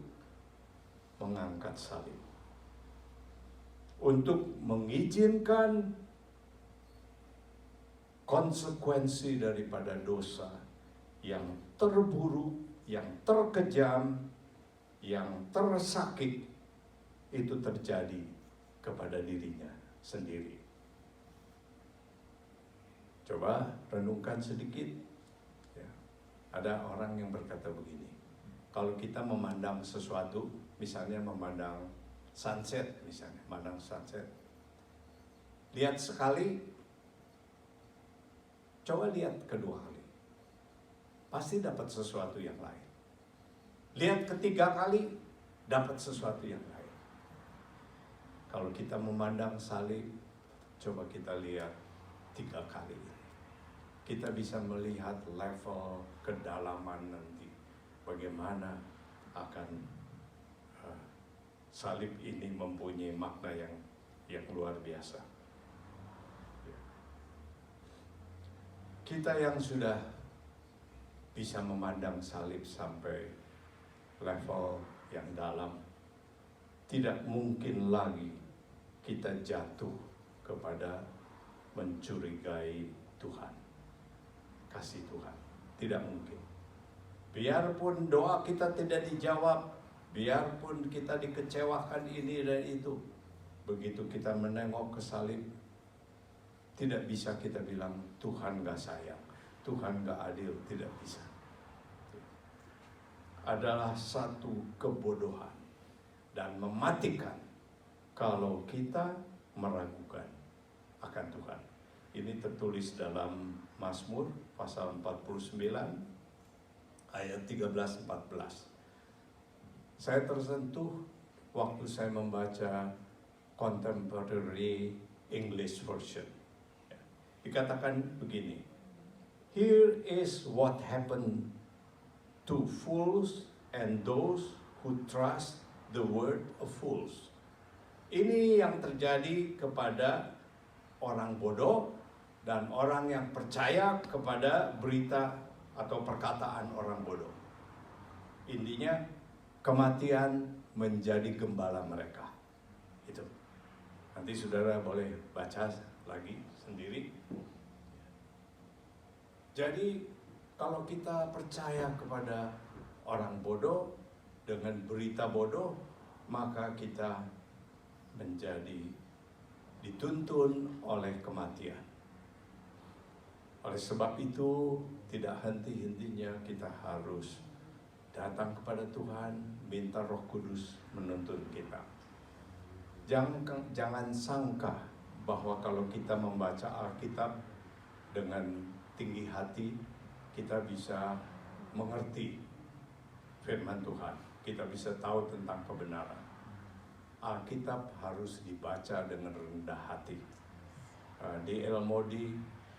mengangkat salib, untuk mengizinkan konsekuensi daripada dosa yang terburuk, yang terkejam, yang tersakit itu terjadi kepada dirinya sendiri. Coba renungkan sedikit. Ya. Ada orang yang berkata begini, kalau kita memandang sesuatu, misalnya memandang sunset, lihat sekali, coba lihat kedua kali, pasti dapat sesuatu yang lain. Lihat ketiga kali, dapat sesuatu yang lain. Kalau kita memandang salib, coba kita lihat 3 kali. Kita bisa melihat level kedalaman nanti, bagaimana akan salib ini mempunyai makna yang luar biasa. Kita yang sudah bisa memandang salib sampai level yang dalam, tidak mungkin lagi kita jatuh kepada mencurigai Tuhan, kasih Tuhan. Tidak mungkin. Biarpun doa kita tidak dijawab, biarpun kita dikecewakan ini dan itu, begitu kita menengok ke salib, tidak bisa kita bilang Tuhan gak sayang, Tuhan gak adil, tidak bisa. Adalah satu kebodohan, dan mematikan kalau kita meragukan akan Tuhan. Ini tertulis dalam Mazmur pasal 49 ayat 13-14. Saya tersentuh waktu saya membaca Contemporary English Version. Dikatakan begini, "Here is what happened to fools and those who trust the word of fools." Ini yang terjadi kepada orang bodoh dan orang yang percaya kepada berita atau perkataan orang bodoh. Intinya, kematian menjadi gembala mereka. Itu. Nanti saudara boleh baca lagi sendiri. Jadi, kalau kita percaya kepada orang bodoh dengan berita bodoh, maka kita menjadi dituntun oleh kematian. Oleh sebab itu, tidak henti-hentinya kita harus datang kepada Tuhan, minta Roh Kudus menuntun kita. Jangan sangka bahwa kalau kita membaca Alkitab dengan tinggi hati, kita bisa mengerti firman Tuhan. Kita bisa tahu tentang kebenaran. Alkitab harus dibaca dengan rendah hati. Di El Modi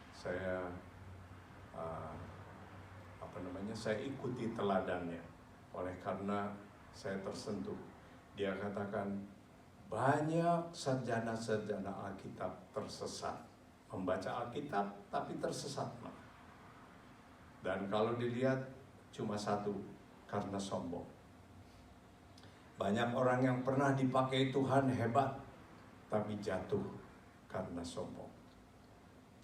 saya saya ikuti teladannya. Oleh karena saya tersentuh. Dia katakan banyak sarjana-sarjana Alkitab tersesat. Membaca Alkitab tapi tersesat. Dan kalau dilihat cuma satu, karena sombong. Banyak orang yang pernah dipakai Tuhan hebat, tapi jatuh karena sombong.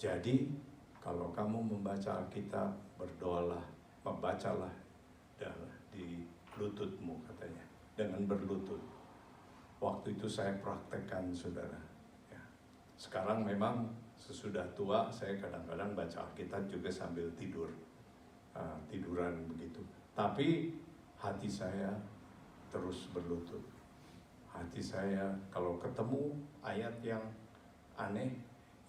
Jadi, kalau kamu membaca Alkitab, berdoalah, membacalah di lututmu katanya, dengan berlutut. Waktu itu saya praktekkan, saudara. Ya. Sekarang memang sesudah tua, saya kadang-kadang baca Alkitab juga sambil tidur, tiduran begitu. Tapi hati saya terus berlutut. Hati saya kalau ketemu ayat yang aneh,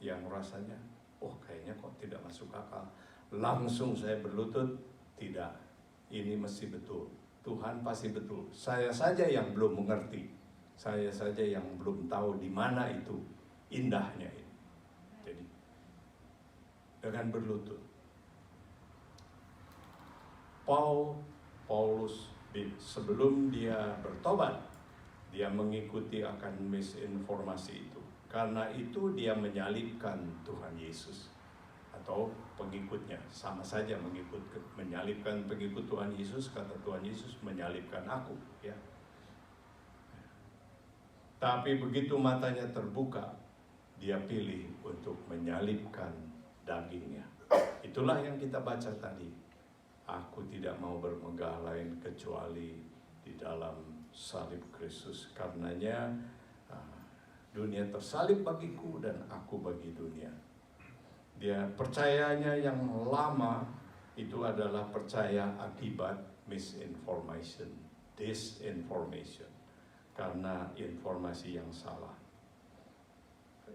yang rasanya, kayaknya kok tidak masuk akal, langsung saya berlutut, tidak, ini mesti betul. Tuhan pasti betul. Saya saja yang belum mengerti. Saya saja yang belum tahu di mana itu indahnya ini. Jadi, dengan berlutut. Paulus sebelum dia bertobat, dia mengikuti akan misinformasi itu. Karena itu dia menyalibkan Tuhan Yesus atau pengikutnya, sama saja menyalibkan pengikut Tuhan Yesus. Kata Tuhan Yesus, menyalibkan aku, ya. Tapi begitu matanya terbuka, dia pilih untuk menyalibkan dagingnya. Itulah yang kita baca tadi. Aku tidak mau bermegah lain kecuali di dalam salib Kristus. Karenanya dunia tersalib bagiku dan aku bagi dunia. Dia percayanya yang lama itu adalah percaya akibat misinformation, disinformation, karena informasi yang salah.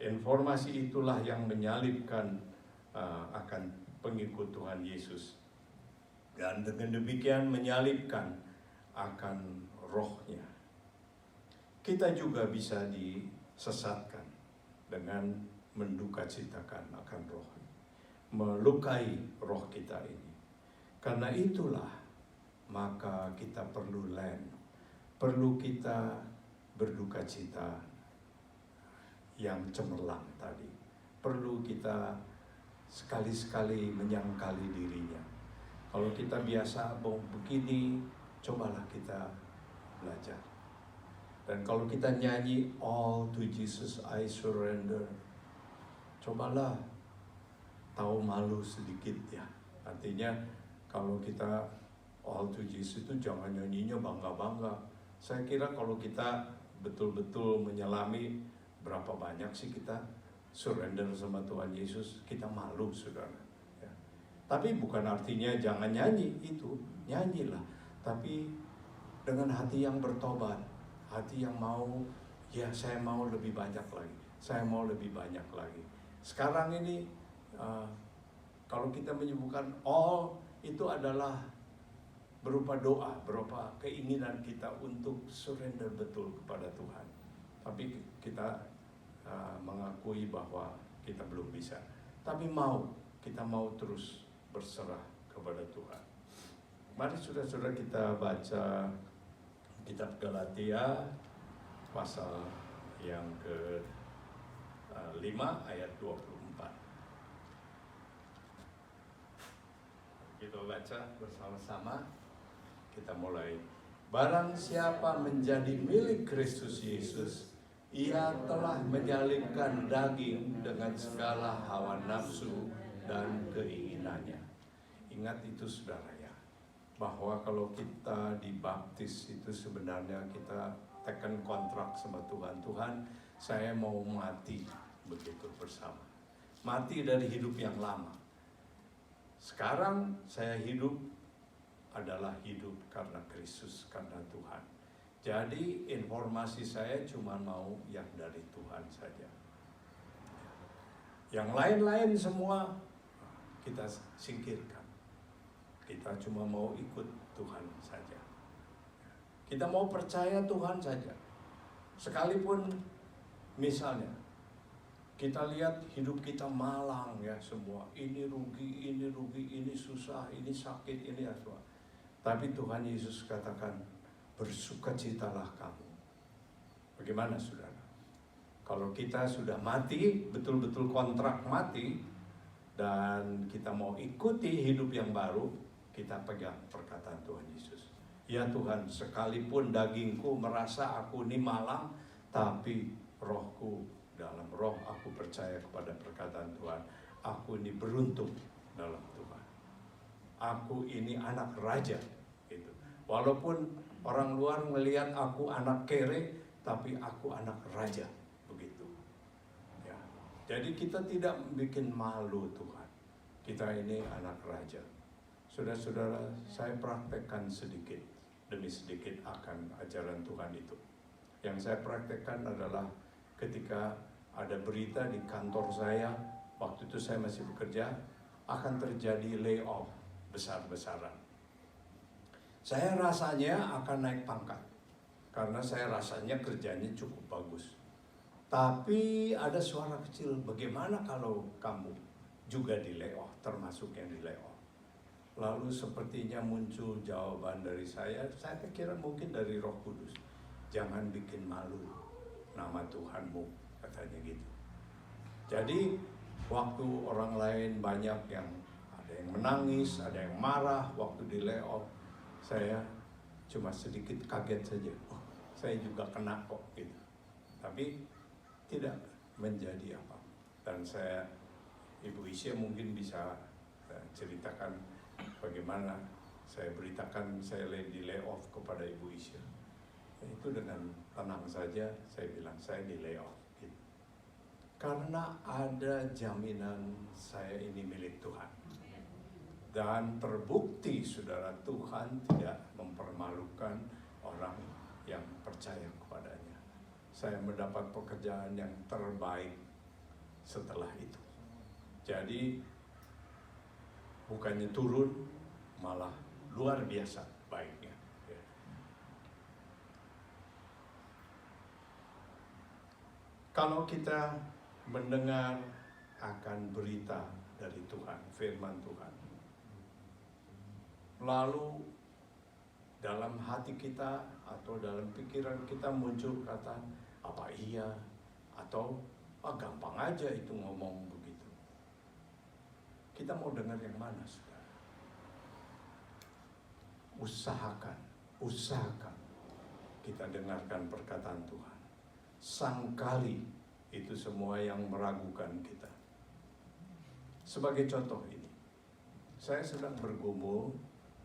Informasi itulah yang menyalibkan akan pengikut Tuhan Yesus. Dan dengan demikian menyalibkan akan rohnya. Kita juga bisa disesatkan dengan mendukacitakan akan roh, melukai roh kita ini. Karena itulah maka kita perlu kita berdukacita yang cemerlang tadi. Perlu kita sekali-sekali menyangkali dirinya. Kalau kita biasa begini, cobalah kita belajar. Dan kalau kita nyanyi All to Jesus I Surrender, cobalah tahu malu sedikit ya. Artinya kalau kita All to Jesus itu jangan nyanyinya bangga-bangga. Saya kira kalau kita betul-betul menyelami berapa banyak sih kita surrender sama Tuhan Yesus, kita malu, saudara. Tapi bukan artinya jangan nyanyi itu, nyanyilah. Tapi dengan hati yang bertobat, hati yang mau, ya saya mau lebih banyak lagi, saya mau lebih banyak lagi. Sekarang ini kalau kita menyebutkan all, itu adalah berupa doa, berupa keinginan kita untuk surrender betul kepada Tuhan. Tapi kita mengakui bahwa kita belum bisa. Tapi kita mau terus berserah kepada Tuhan. Mari saudara-saudara kita baca kitab Galatia pasal yang ke-5 ayat 24. Kita baca bersama-sama. Kita mulai. Barang siapa menjadi milik Kristus Yesus, ia telah menyalibkan daging dengan segala hawa nafsu dan keinginannya. Ingat itu saudara ya, bahwa kalau kita dibaptis itu sebenarnya kita tekan kontrak sama Tuhan. Tuhan, saya mau mati begitu bersama. Mati dari hidup yang lama. Sekarang saya hidup adalah hidup karena Kristus, karena Tuhan. Jadi informasi saya cuma mau yang dari Tuhan saja. Yang lain-lain semua kita singkirkan. Kita cuma mau ikut Tuhan saja. Kita mau percaya Tuhan saja. Sekalipun misalnya kita lihat hidup kita malang ya semua. Ini rugi, ini susah, ini sakit, ini apa. Tapi Tuhan Yesus katakan, bersukacitalah kamu. Bagaimana saudara? Kalau kita sudah mati, betul-betul kontrak mati, dan kita mau ikuti hidup yang baru, kita pegang perkataan Tuhan Yesus. Ya Tuhan, sekalipun dagingku merasa aku ini malang, tapi rohku, dalam roh aku percaya kepada perkataan Tuhan. Aku ini beruntung dalam Tuhan. Aku ini anak raja. Gitu. Walaupun orang luar melihat aku anak kere, tapi aku anak raja. Begitu. Ya. Jadi kita tidak bikin malu Tuhan. Kita ini anak raja. Saudara-saudara, saya praktekkan sedikit demi sedikit akan ajaran Tuhan itu. Yang saya praktekkan adalah ketika ada berita di kantor saya, waktu itu saya masih bekerja, akan terjadi layoff besar-besaran. Saya rasanya akan naik pangkat, karena saya rasanya kerjanya cukup bagus. Tapi ada suara kecil, bagaimana kalau kamu juga di layoff, termasuk yang di layoff? Lalu sepertinya muncul jawaban dari saya kira mungkin dari Roh Kudus. Jangan bikin malu nama Tuhanmu, katanya gitu. Jadi waktu orang lain banyak yang ada yang menangis, ada yang marah waktu di layoff, saya cuma sedikit kaget saja. Oh, saya juga kena kok gitu. Tapi tidak menjadi apa. Dan saya, Ibu Isya mungkin bisa ceritakan bagaimana saya beritakan saya di layoff kepada Ibu Isya. Itu dengan tenang saja saya bilang saya di layoff gitu. Karena ada jaminan saya ini milik Tuhan. Dan terbukti saudara, Tuhan tidak mempermalukan orang yang percaya kepadanya. Saya mendapat pekerjaan yang terbaik setelah itu. Jadi bukannya turun, malah luar biasa baiknya. Kalau kita mendengar akan berita dari Tuhan, firman Tuhan, lalu dalam hati kita atau dalam pikiran kita muncul kata, apa iya? Atau gampang aja itu ngomong begitu. Kita mau dengar yang mana, saudara? Usahakan kita dengarkan perkataan Tuhan. Sangkali itu semua yang meragukan kita. Sebagai contoh ini, saya sedang bergumul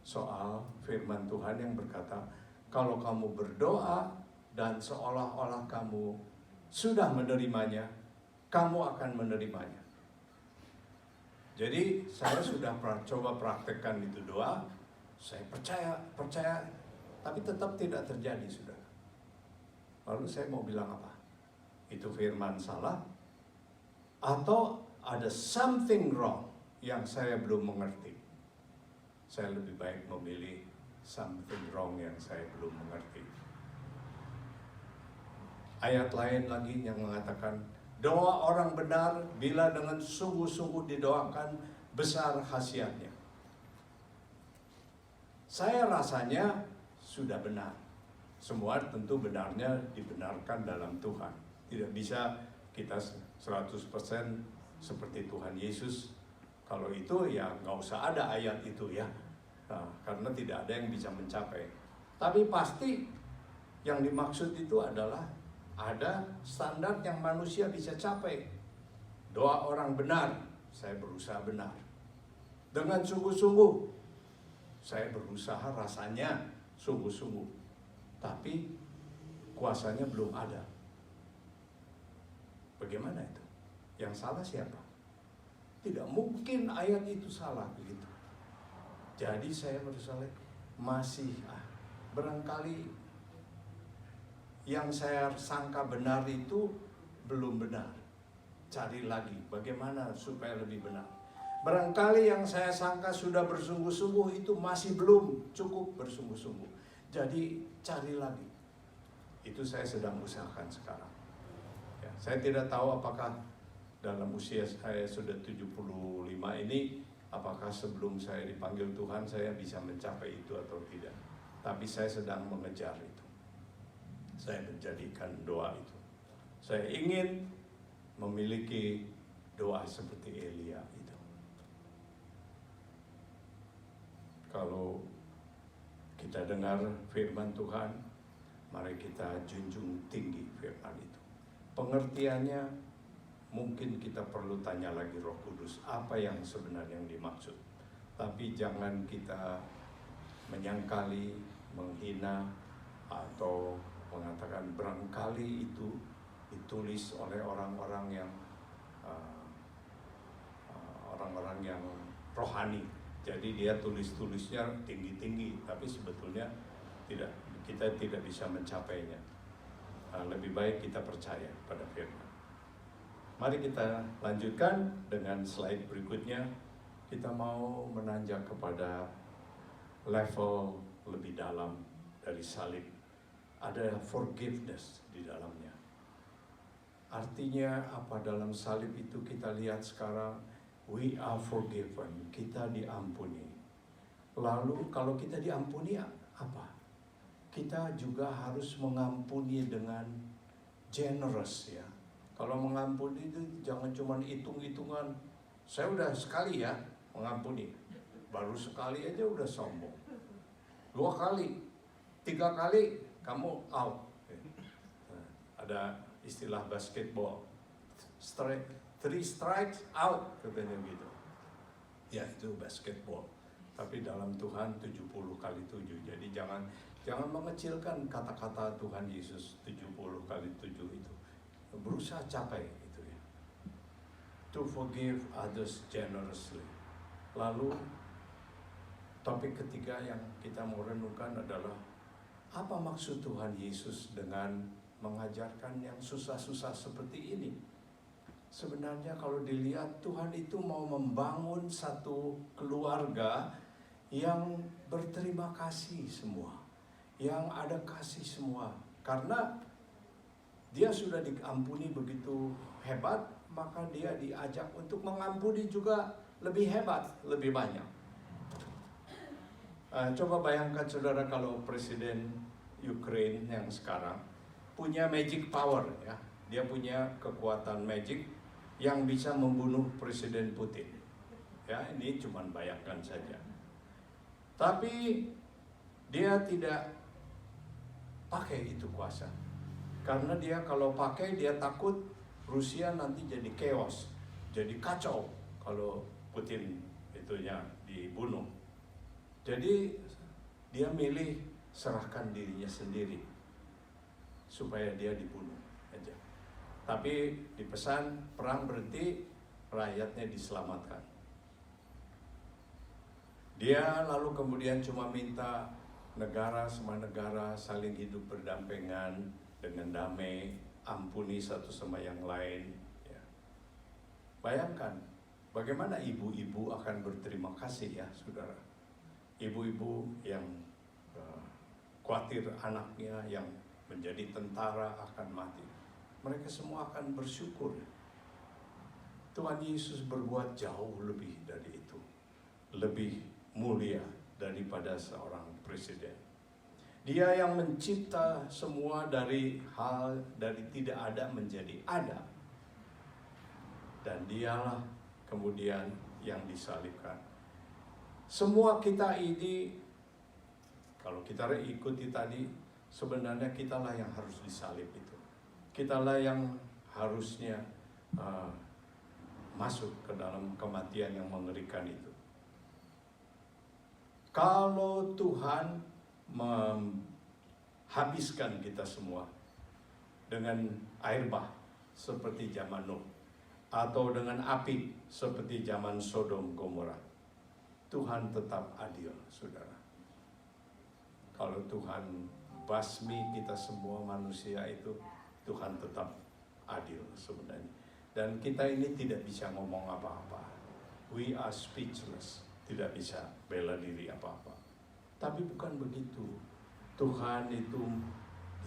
soal firman Tuhan yang berkata, kalau kamu berdoa dan seolah-olah kamu sudah menerimanya, kamu akan menerimanya. Jadi saya sudah coba praktekkan itu doa, saya percaya, tapi tetap tidak terjadi, saudara. Lalu saya mau bilang apa? Itu firman salah? Atau ada something wrong yang saya belum mengerti? Saya lebih baik memilih something wrong yang saya belum mengerti. Ayat lain lagi yang mengatakan, doa orang benar bila dengan sungguh-sungguh didoakan besar khasiatnya. Saya rasanya sudah benar. Semua tentu benarnya dibenarkan dalam Tuhan. Tidak bisa kita 100% seperti Tuhan Yesus. Kalau itu ya nggak usah ada ayat itu ya. Nah, karena tidak ada yang bisa mencapai. Tapi pasti yang dimaksud itu adalah ada standar yang manusia bisa capai. Doa orang benar, saya berusaha benar. Dengan sungguh-sungguh, saya berusaha rasanya sungguh-sungguh. Tapi kuasanya belum ada. Bagaimana itu? Yang salah siapa? Tidak mungkin ayat itu salah begitu. Jadi saya berusaha masih barangkali yang saya sangka benar itu belum benar. Cari lagi bagaimana supaya lebih benar. Barangkali yang saya sangka sudah bersungguh-sungguh itu masih belum cukup bersungguh-sungguh. Jadi cari lagi. Itu saya sedang usahakan sekarang. Ya, saya tidak tahu apakah dalam usia saya sudah 75 ini, apakah sebelum saya dipanggil Tuhan saya bisa mencapai itu atau tidak. Tapi saya sedang mengejar itu. Saya menjadikan doa itu. Saya ingin memiliki doa seperti Elia itu. Kalau kita dengar firman Tuhan, mari kita junjung tinggi firman itu. Pengertiannya mungkin kita perlu tanya lagi Roh Kudus, apa yang sebenarnya yang dimaksud. Tapi jangan kita menyangkali, menghina, atau mengatakan barangkali itu ditulis oleh orang-orang yang rohani. Jadi dia tulis-tulisnya tinggi-tinggi, tapi sebetulnya kita tidak bisa mencapainya. Lebih baik kita percaya pada firman. Mari kita lanjutkan dengan slide berikutnya. Kita mau menanjak kepada level lebih dalam dari salib. Ada forgiveness di dalamnya. Artinya apa dalam salib itu kita lihat sekarang, we are forgiven, kita diampuni. Lalu kalau kita diampuni apa? Kita juga harus mengampuni dengan generous ya. Kalau mengampuni itu jangan cuma hitung-hitungan. Saya udah sekali ya mengampuni. Baru sekali aja udah sombong. 2 kali, 3 kali kamu out. Ada istilah basketball. 3 strikes out katanya gitu. Ya itu basketball. Tapi dalam Tuhan 70 kali 7. Jadi jangan mengecilkan kata-kata Tuhan Yesus 70 kali 7 itu. Berusaha capai itu ya. To forgive others generously. Lalu topik ketiga yang kita mau renungkan adalah apa maksud Tuhan Yesus dengan mengajarkan yang susah-susah seperti ini? Sebenarnya kalau dilihat Tuhan itu mau membangun satu keluarga yang berterima kasih semua, yang ada kasih semua. Karena dia sudah diampuni begitu hebat, maka dia diajak untuk mengampuni juga lebih hebat, lebih banyak. Coba bayangkan saudara kalau Presiden Ukraine yang sekarang punya magic power ya, dia punya kekuatan magic yang bisa membunuh Presiden Putin. Ya, ini cuma bayangkan saja. Tapi dia tidak pakai itu kuasa. Karena dia kalau pakai dia takut Rusia nanti jadi chaos, jadi kacau kalau Putin itunya dibunuh. Jadi dia milih serahkan dirinya sendiri supaya dia dibunuh aja. Tapi dipesan perang berhenti, rakyatnya diselamatkan. Dia lalu kemudian cuma minta negara sama negara saling hidup berdampingan, dengan damai, ampuni satu sama yang lain. Ya. Bayangkan bagaimana ibu-ibu akan berterima kasih ya saudara. Ibu-ibu yang khawatir anaknya yang menjadi tentara akan mati. Mereka semua akan bersyukur. Tuhan Yesus berbuat jauh lebih dari itu. Lebih mulia daripada seorang presiden. Dia yang mencipta semua dari tidak ada menjadi ada. Dan dialah kemudian yang disalibkan. Semua kita ini, kalau kita ikuti tadi, sebenarnya kitalah yang harus disalib itu. Kitalah yang harusnya masuk ke dalam kematian yang mengerikan itu. Kalau Tuhan menghabiskan kita semua dengan air bah seperti zaman Nuh, atau dengan api seperti zaman Sodom Gomora, Tuhan tetap adil, saudara. Kalau Tuhan basmi kita semua manusia itu, Tuhan tetap adil sebenarnya. Dan kita ini tidak bisa ngomong apa-apa. We are speechless, tidak bisa bela diri apa-apa. Tapi bukan begitu. Tuhan itu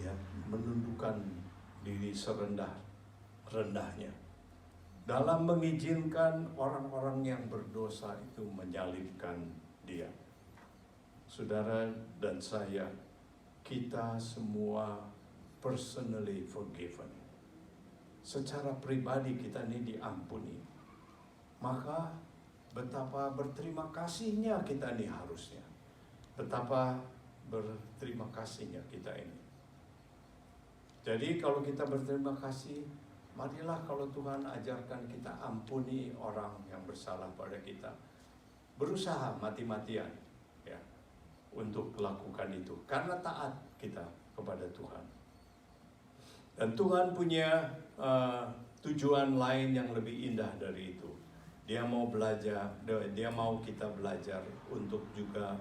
dia menundukkan diri serendah-rendahnya dalam mengizinkan orang-orang yang berdosa itu menyalibkan dia. Saudara dan saya, kita semua personally forgiven. Secara pribadi kita ini diampuni. Maka betapa berterima kasihnya kita ini harusnya. Betapa berterima kasihnya kita ini. Jadi kalau kita berterima kasih, marilah kalau Tuhan ajarkan kita ampuni orang yang bersalah pada kita. Berusaha mati-matian ya untuk melakukan itu karena taat kita kepada Tuhan. Dan Tuhan punya tujuan lain yang lebih indah dari itu. Dia mau kita belajar untuk juga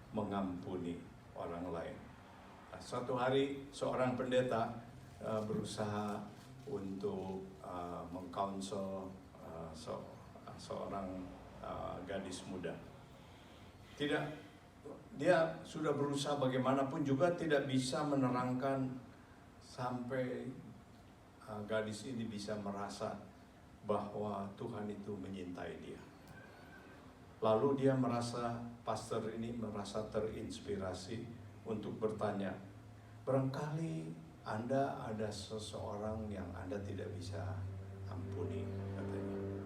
mengampuni orang lain. Nah, suatu hari seorang pendeta berusaha untuk mengkaunsel seorang gadis muda. Dia sudah berusaha bagaimanapun juga tidak bisa menerangkan sampai gadis ini bisa merasa bahwa Tuhan itu menyintai dia. Lalu dia pastor ini merasa terinspirasi untuk bertanya, barangkali Anda ada seseorang yang Anda tidak bisa ampuni, katanya.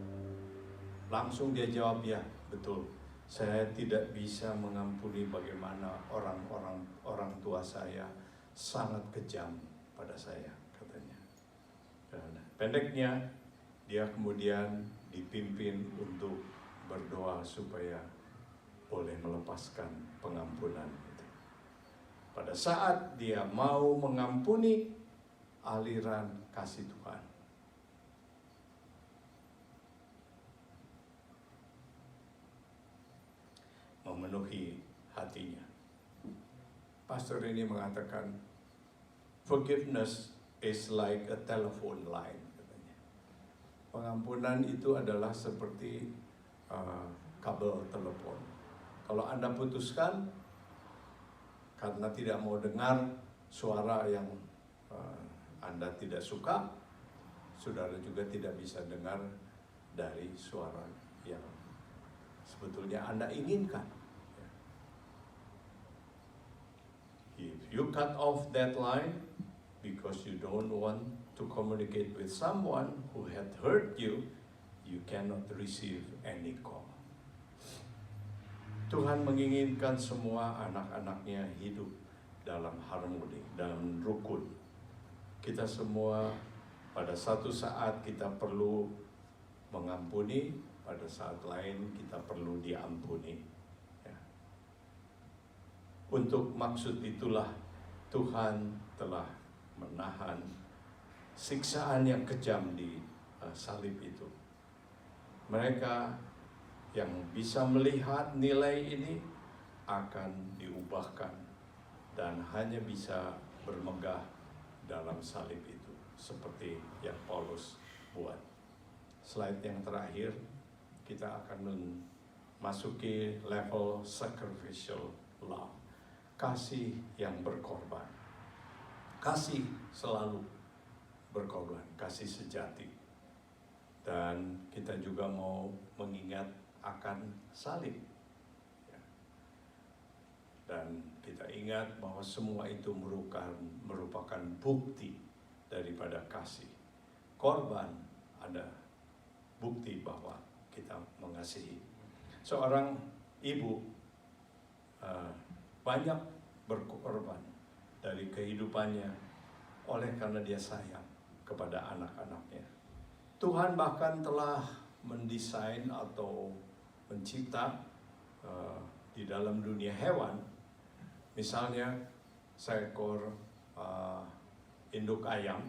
Langsung dia jawab, ya betul, saya tidak bisa mengampuni bagaimana orang tua saya sangat kejam pada saya, katanya. Dan pendeknya, dia kemudian dipimpin untuk berdoa supaya boleh melepaskan pengampunan itu. Pada saat dia mau mengampuni, aliran kasih Tuhan memenuhi hatinya. Pastor ini mengatakan, forgiveness is like a telephone line, katanya. Pengampunan itu adalah seperti kabel telepon. Kalau Anda putuskan karena tidak mau dengar suara yang Anda tidak suka, saudara juga tidak bisa dengar dari suara yang sebetulnya Anda inginkan. If you cut off that line because you don't want to communicate with someone who had hurt you, you cannot receive any call. Tuhan menginginkan semua anak-anaknya hidup dalam harmoni, dalam rukun. Kita semua pada satu saat kita perlu mengampuni, pada saat lain kita perlu diampuni. Ya. Untuk maksud itulah Tuhan telah menahan siksaan yang kejam di salib itu. Mereka yang bisa melihat nilai ini akan diubahkan dan hanya bisa bermegah dalam salib itu, seperti yang Paulus buat. Slide yang terakhir, kita akan memasuki level sacrificial love, kasih yang berkorban. Kasih selalu berkorban, kasih sejati. Dan kita juga mau mengingat akan salib. Dan kita ingat bahwa semua itu merupakan bukti daripada kasih. Korban ada bukti bahwa kita mengasihi. Seorang ibu banyak berkorban dari kehidupannya oleh karena dia sayang kepada anak-anaknya. Tuhan bahkan telah mendesain atau mencipta di dalam dunia hewan, misalnya seekor induk ayam,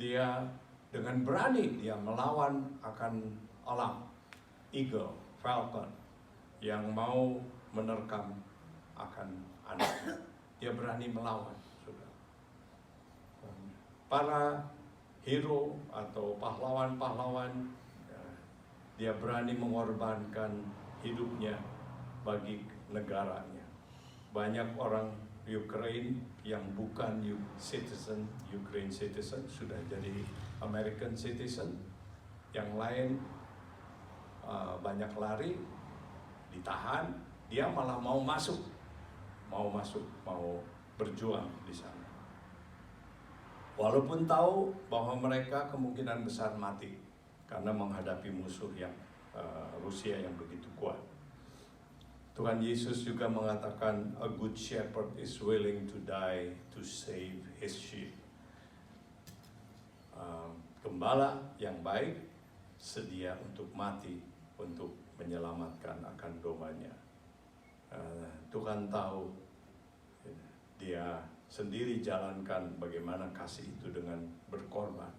dia dengan berani dia melawan akan elang, eagle, falcon yang mau menerkam akan anaknya. Dia berani melawan. Para hero atau pahlawan-pahlawan, dia berani mengorbankan hidupnya bagi negaranya. Banyak orang Ukraine yang bukan Ukraine citizen sudah jadi American citizen. Yang lain banyak lari, ditahan, dia malah mau berjuang di sana. Walaupun tahu bahwa mereka kemungkinan besar mati karena menghadapi musuh yang Rusia yang begitu kuat. Tuhan Yesus juga mengatakan, a good shepherd is willing to die to save his sheep. Gembala yang baik sedia untuk mati untuk menyelamatkan akan domanya. Tuhan tahu, dia sendiri jalankan bagaimana kasih itu dengan berkorban.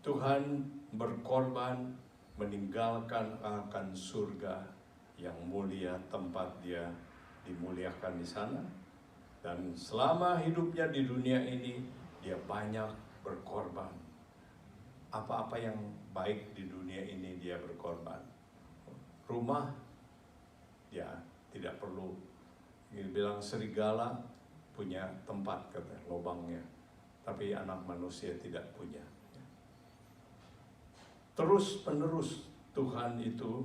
Tuhan berkorban meninggalkan akan surga yang mulia, tempat dia dimuliakan di sana. Dan selama hidupnya di dunia ini, dia banyak berkorban. Apa-apa yang baik di dunia ini dia berkorban. Rumah, dia tidak perlu. Dia bilang serigala punya tempat, kata lubangnya, tapi anak manusia tidak punya. Terus penerus Tuhan itu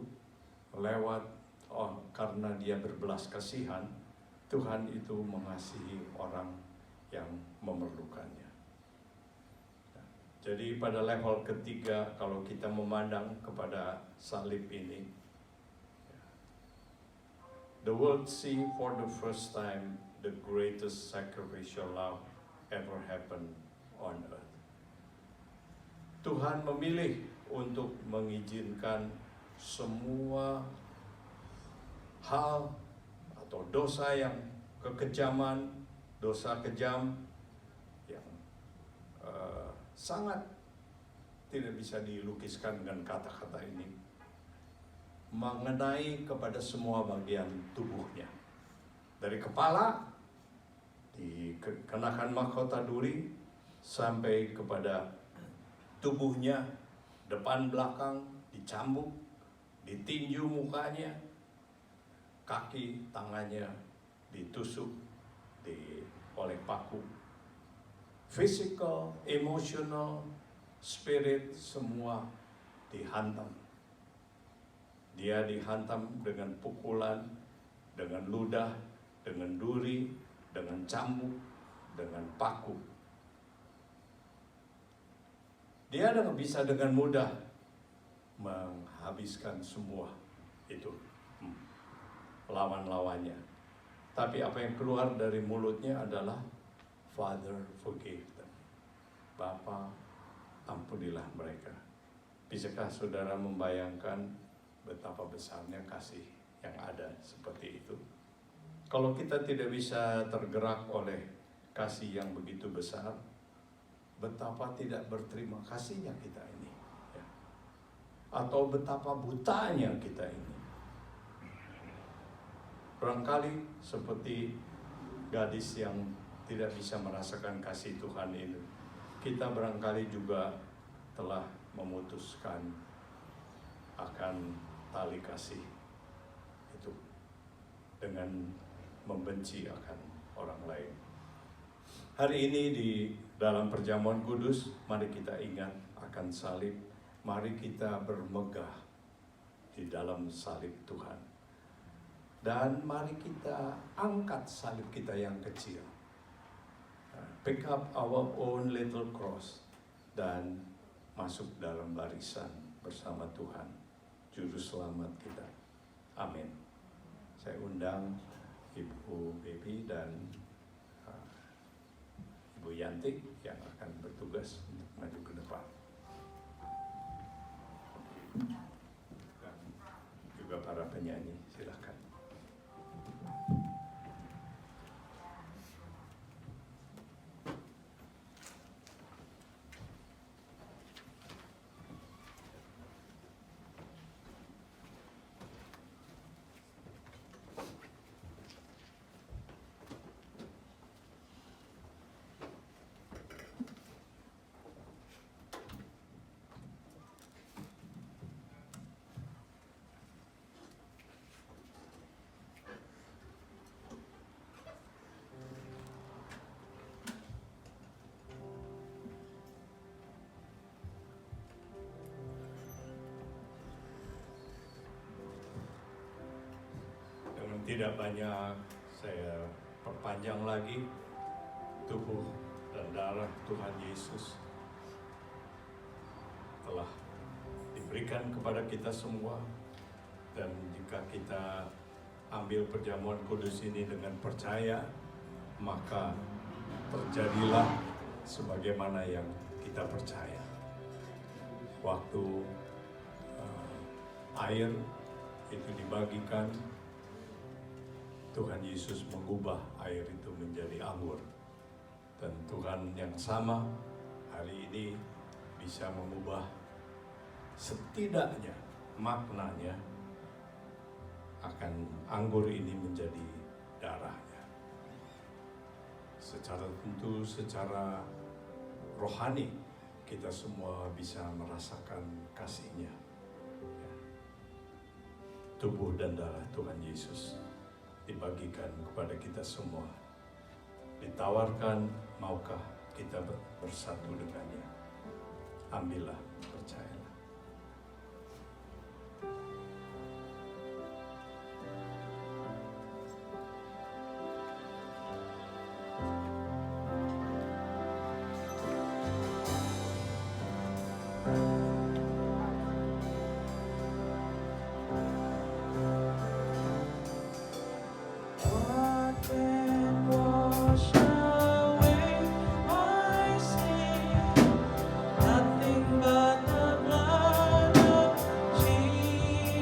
lewat, karena dia berbelas kasihan, Tuhan itu mengasihi orang yang memerlukannya. Jadi pada level ketiga, kalau kita memandang kepada salib ini, the world see for the first time the greatest sacrificial love ever happened on earth. Tuhan memilih untuk mengizinkan semua hal atau dosa yang kekejaman, dosa kejam yang sangat tidak bisa dilukiskan dengan kata-kata ini, mengenai kepada semua bagian tubuhnya. Dari kepala dikenakan mahkota duri sampai kepada tubuhnya, depan belakang dicambuk, ditinju mukanya, kaki tangannya ditusuk oleh paku. Physical, emotional, spirit semua dihantam. Dia dihantam dengan pukulan, dengan ludah, dengan duri, dengan cambuk, dengan paku. Dia bisa dengan mudah menghabiskan semua itu lawan-lawannya. Tapi apa yang keluar dari mulutnya adalah Father, forgive them. Bapa, ampunilah mereka. Bisakah saudara membayangkan betapa besarnya kasih yang ada seperti itu? Kalau kita tidak bisa tergerak oleh kasih yang begitu besar, betapa tidak berterima kasihnya kita ini, ya. Atau betapa butanya kita ini. Barangkali seperti gadis yang tidak bisa merasakan kasih Tuhan ini, kita barangkali juga telah memutuskan akan tali kasih itu dengan membenci akan orang lain. Hari ini di dalam perjamuan kudus, mari kita ingat akan salib, mari kita bermegah di dalam salib Tuhan. Dan mari kita angkat salib kita yang kecil. Pick up our own little cross dan masuk dalam barisan bersama Tuhan, Juru Selamat kita. Amin. Saya undang Ibu Baby dan Ibu Yanti yang akan bertugas untuk maju ke depan. Dan juga para penyanyi, silakan. Tidak banyak saya perpanjang lagi, tubuh dan darah Tuhan Yesus telah diberikan kepada kita semua, dan jika kita ambil perjamuan kudus ini dengan percaya, maka terjadilah sebagaimana yang kita percaya. Waktu air itu dibagikan, Tuhan Yesus mengubah air itu menjadi anggur. Dan Tuhan yang sama hari ini bisa mengubah setidaknya maknanya akan anggur ini menjadi darahnya. Secara tentu, secara rohani, kita semua bisa merasakan kasih-Nya. Tubuh dan darah Tuhan Yesus dibagikan kepada kita semua. Ditawarkan, maukah kita bersatu dengannya? Ambillah, percayalah. Nothing but the blood of Jesus.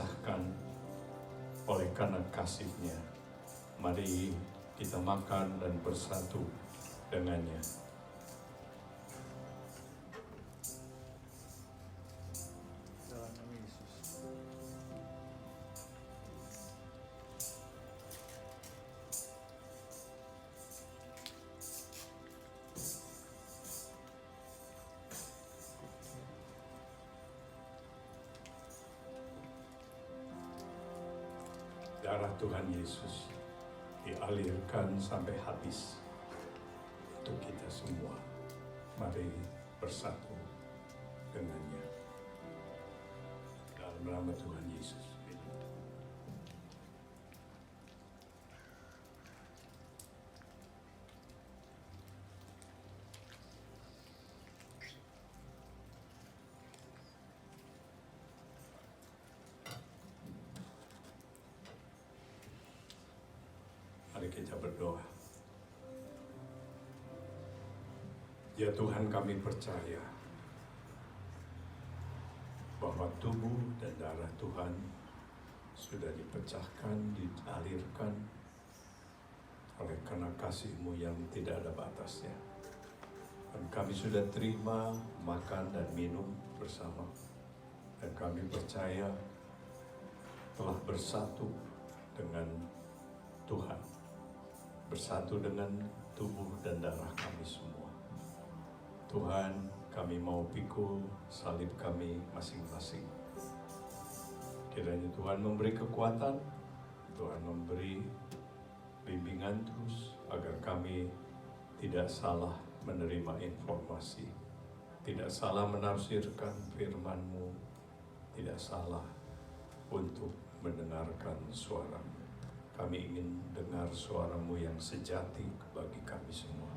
dipecahkan oleh karena kasih-Nya. Mari kita makan dan bersatu dengannya. Dalam nama Yesus. Darah Tuhan Yesus dialirkan sampai habis untuk kita semua. Mari bersatu dengannya. Dalam nama Tuhan Yesus. Mari kita berdoa. Ya Tuhan, kami percaya bahwa tubuh dan darah Tuhan sudah dipecahkan, dialirkan oleh karena kasih-Mu yang tidak ada batasnya. Dan kami sudah terima makan dan minum bersama. Dan kami percaya telah bersatu dengan Tuhan, bersatu dengan tubuh dan darah kami semua. Tuhan, kami mau pikul salib kami masing-masing. Kiranya Tuhan memberi kekuatan, Tuhan memberi bimbingan terus agar kami tidak salah menerima informasi, tidak salah menafsirkan firman-Mu, tidak salah untuk mendengarkan suara-Mu. Kami ingin dengar suara-Mu yang sejati bagi kami semua.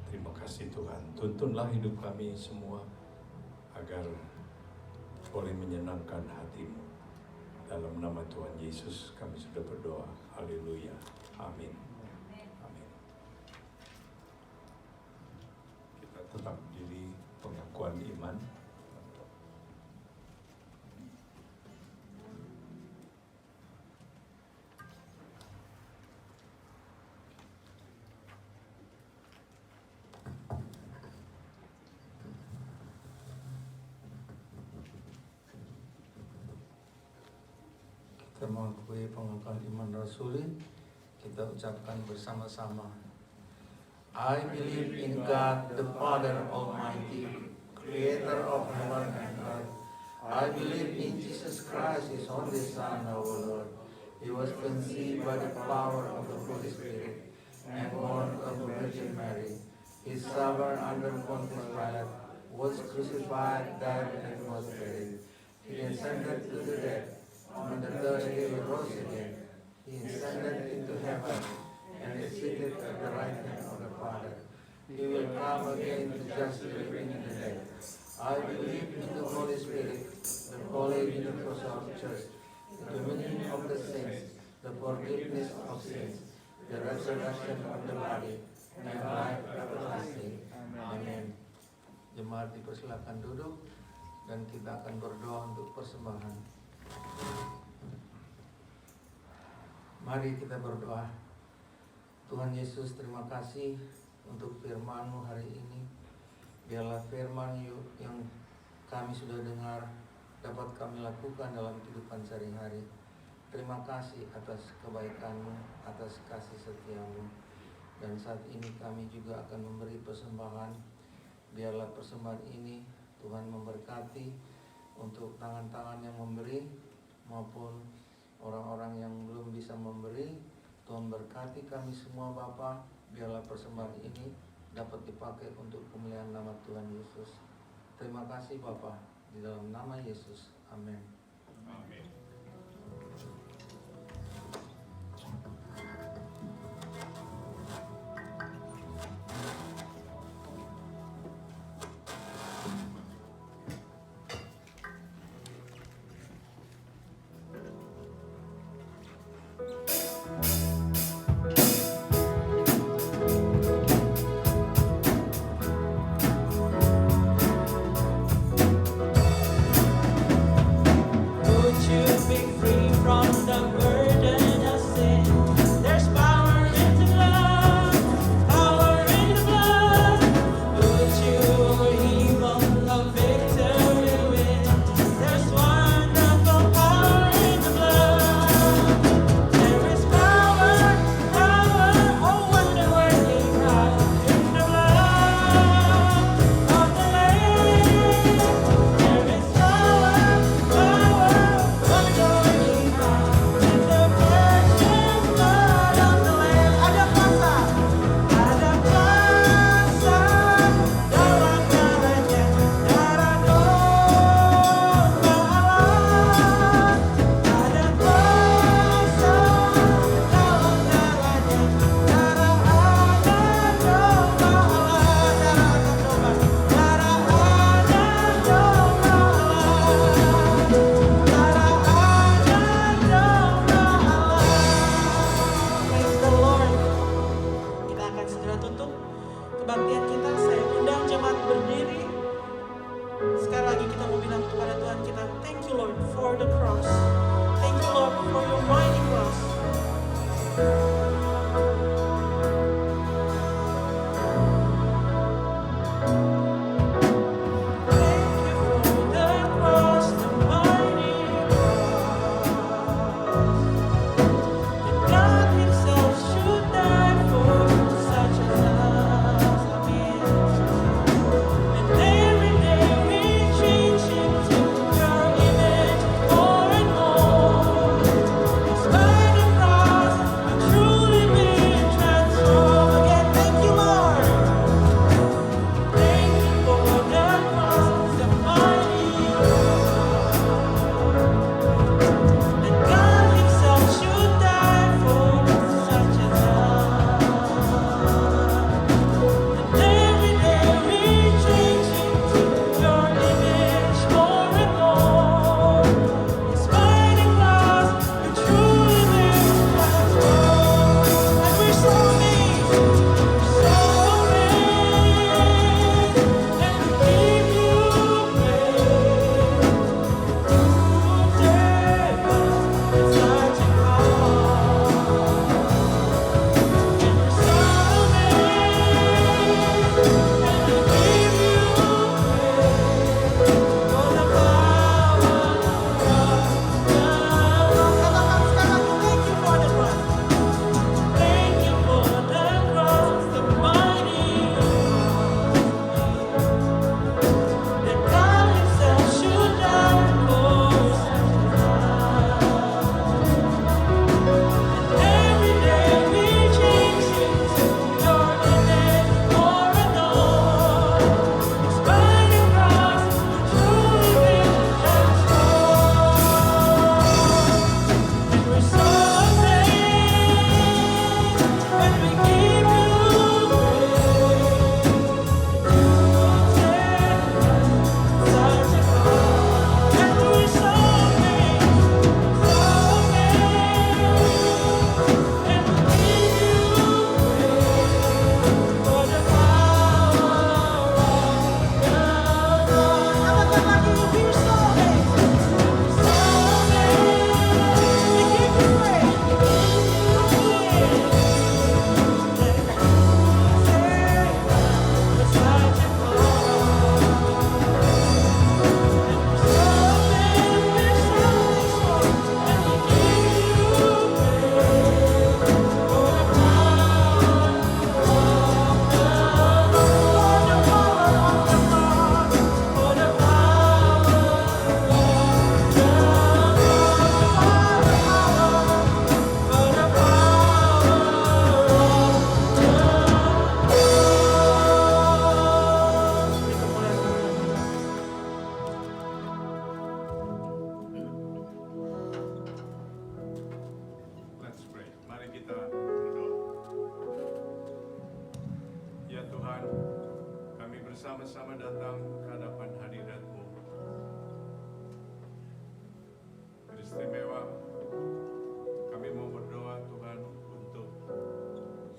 Terima kasih Tuhan, tuntunlah hidup kami semua agar boleh menyenangkan hati-Mu. Dalam nama Tuhan Yesus kami sudah berdoa. Haleluya. Amin. Amin. Kita tetap berdiri, pengakuan iman. Kita mengakui pengakuan iman rasuli, kita ucapkan bersama-sama. I believe in God, the Father Almighty, Creator of heaven and earth. I believe in Jesus Christ, His only Son, our Lord. He was conceived by the power of the Holy Spirit and born of the Virgin Mary. He suffered under Pontius Pilate, was crucified, died, and was buried. He descended to the dead. On the third day he rose again. He ascended into heaven and is seated at the right hand of the Father. He will come again to judge the living and the dead. I believe in the Holy Spirit, the Holy Universal Church, the communion of the saints, the forgiveness of sins, the resurrection of the body, and life everlasting. Amen. Jemaat dipersilakan duduk dan kita akan berdoa untuk persembahan. Mari kita berdoa. Tuhan Yesus, terima kasih untuk firman-Mu hari ini. Biarlah firman yang kami sudah dengar dapat kami lakukan dalam kehidupan sehari-hari. Terima kasih atas kebaikan-Mu, atas kasih setia-Mu. Dan saat ini kami juga akan memberi persembahan. Biarlah persembahan ini Tuhan memberkati untuk tangan-tangan yang memberi maupun orang-orang yang belum bisa memberi. Tuhan berkati kami semua Bapa. Biarlah persembahan ini dapat dipakai untuk kemuliaan nama Tuhan Yesus. Terima kasih Bapa, di dalam nama Yesus. Amin. Amin.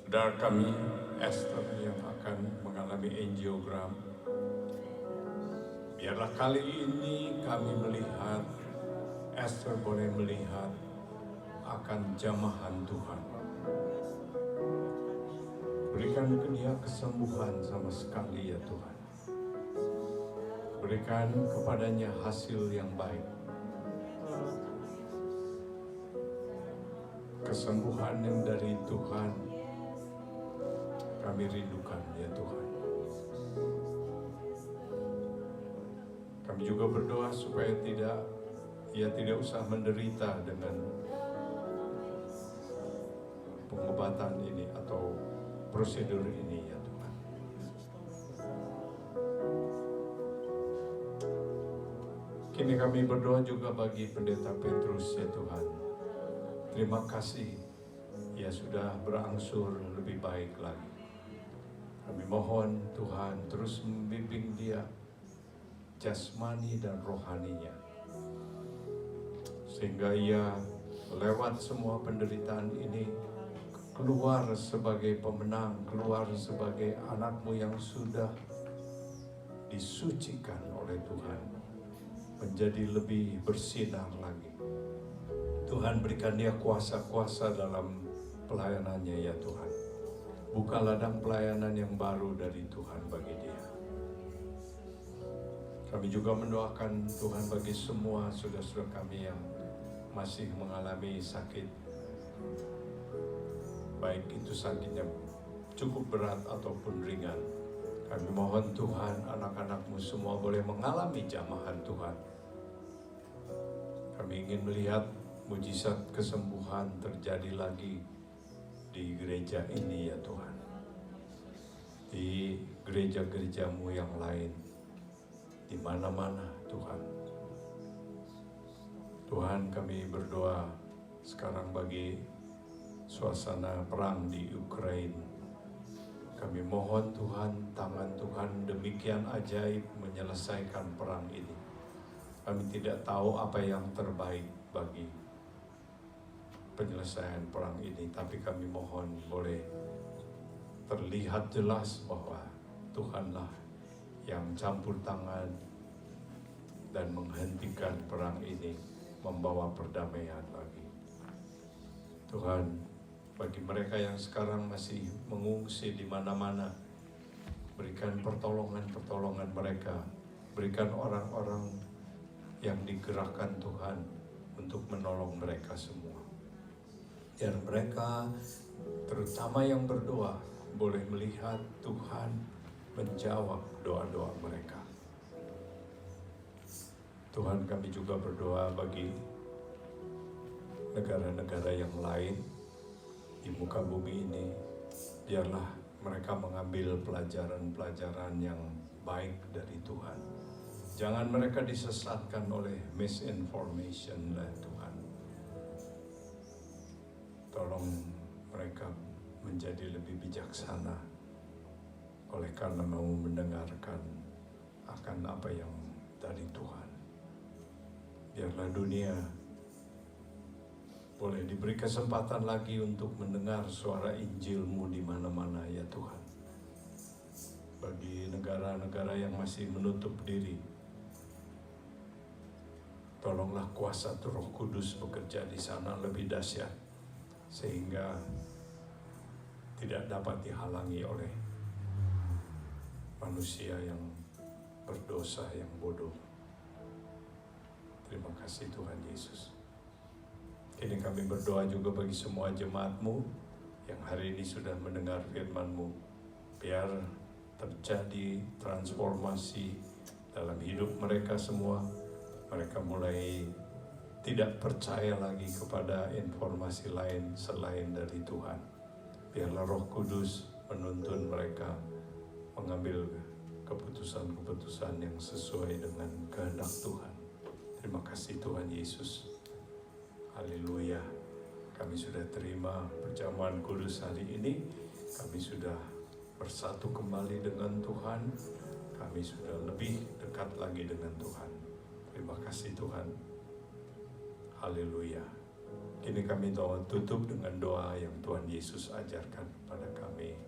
Saudara kami Esther yang akan mengalami angiogram, biarlah kali ini kami melihat, Esther boleh melihat akan jamahan Tuhan. Berikan ke dia kesembuhan sama sekali ya Tuhan. Berikan kepadanya hasil yang baik. Kesembuhan yang dari Tuhan kami rindukan ya Tuhan. Kami juga berdoa supaya ia tidak usah menderita dengan pengobatan ini atau prosedur ini ya Tuhan. Kini kami berdoa juga bagi Pendeta Petrus ya Tuhan. Terima kasih, ia sudah berangsur lebih baik lagi. Kami mohon Tuhan terus membimbing dia jasmani dan rohaninya, sehingga ia lewat semua penderitaan ini keluar sebagai pemenang, keluar sebagai anak-Mu yang sudah disucikan oleh Tuhan, menjadi lebih bersinar lagi. Tuhan berikan dia kuasa-kuasa dalam pelayanannya ya Tuhan. Buka ladang pelayanan yang baru dari Tuhan bagi dia. Kami juga mendoakan Tuhan bagi semua saudara-saudara kami yang masih mengalami sakit, baik itu sakitnya cukup berat ataupun ringan. Kami mohon Tuhan anak-anak-Mu semua boleh mengalami jamahan Tuhan. Kami ingin melihat mujizat kesembuhan terjadi lagi di gereja ini ya Tuhan. Di gereja-gereja-Mu yang lain, di mana-mana Tuhan. Tuhan kami berdoa sekarang bagi suasana perang di Ukraina. Kami mohon Tuhan, tangan Tuhan demikian ajaib menyelesaikan perang ini. Kami tidak tahu apa yang terbaik bagi penyelesaian perang ini, tapi kami mohon boleh terlihat jelas bahwa Tuhanlah yang campur tangan dan menghentikan perang ini, membawa perdamaian lagi. Tuhan, bagi mereka yang sekarang masih mengungsi di mana-mana, berikan pertolongan-pertolongan mereka, berikan orang-orang yang digerakkan Tuhan untuk menolong mereka semua. Biar mereka, terutama yang berdoa, boleh melihat Tuhan menjawab doa-doa mereka. Tuhan, kami juga berdoa bagi negara-negara yang lain di muka bumi ini. Biarlah mereka mengambil pelajaran-pelajaran yang baik dari Tuhan. Jangan mereka disesatkan oleh misinformation ya Tuhan. Tolong mereka menjadi lebih bijaksana oleh karena mau mendengarkan akan apa yang dari Tuhan. Biarlah dunia boleh diberi kesempatan lagi untuk mendengar suara Injil-Mu di mana-mana ya Tuhan. Bagi negara-negara yang masih menutup diri, tolonglah kuasa Roh Kudus bekerja di sana lebih dahsyat, sehingga tidak dapat dihalangi oleh manusia yang berdosa, yang bodoh. Terima kasih Tuhan Yesus. Kini kami berdoa juga bagi semua jemaat-Mu yang hari ini sudah mendengar firman-Mu. Biar terjadi transformasi dalam hidup mereka semua. Mereka mulai tidak percaya lagi kepada informasi lain selain dari Tuhan. Biarlah Roh Kudus menuntun mereka mengambil keputusan-keputusan yang sesuai dengan kehendak Tuhan. Terima kasih Tuhan Yesus. Haleluya. Kami sudah terima perjamuan kudus hari ini. Kami sudah bersatu kembali dengan Tuhan. Kami sudah lebih dekat lagi dengan Tuhan. Terima kasih Tuhan. Haleluya. Kini kami tutup dengan doa yang Tuhan Yesus ajarkan kepada kami.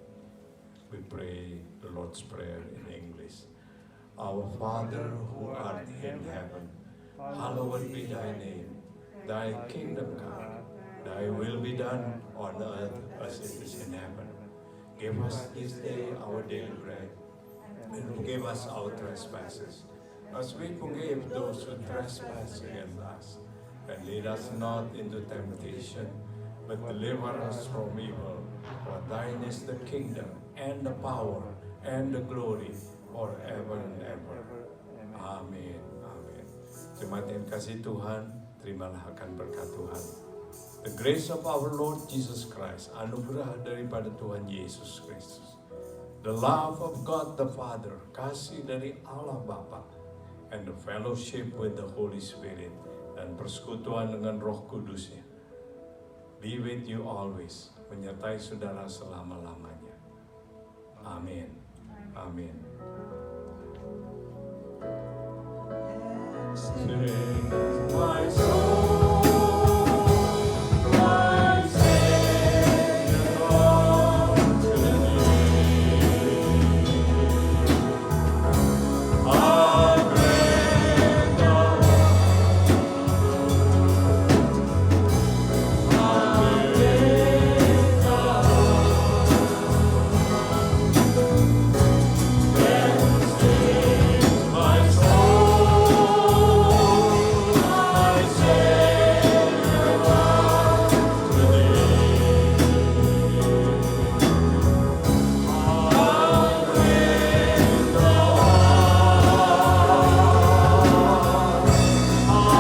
We pray the Lord's Prayer in English. Our Father who art in heaven, hallowed be thy name. Thy kingdom come, thy will be done on earth as it is in heaven. Give us this day our daily bread, and forgive us our trespasses, as we forgive those who trespass against us. And lead us not into temptation, but deliver us from evil. For thine is the kingdom, and the power, and the glory, forever and ever. Amin. Amin. Jemaat yang kasih Tuhan, terimalah akan berkat Tuhan. The grace of our Lord Jesus Christ, anugerah daripada Tuhan Yesus Kristus, the love of God the Father, kasih dari Allah Bapa, and the fellowship with the Holy Spirit, dan persekutuan dengan Roh Kudusnya, be with you always, menyertai saudara selama-lamanya. Amin. Amin. Sing my soul, my Savior unto thee. How great thou art, how great thou art. Then sings my soul, my Savior unto thee. How great thou art, how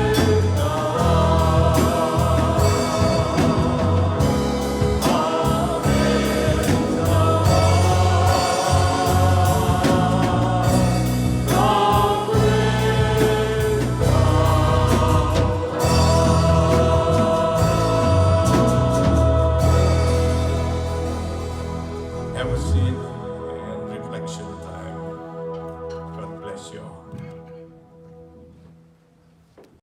great thou Have a seat and reflection.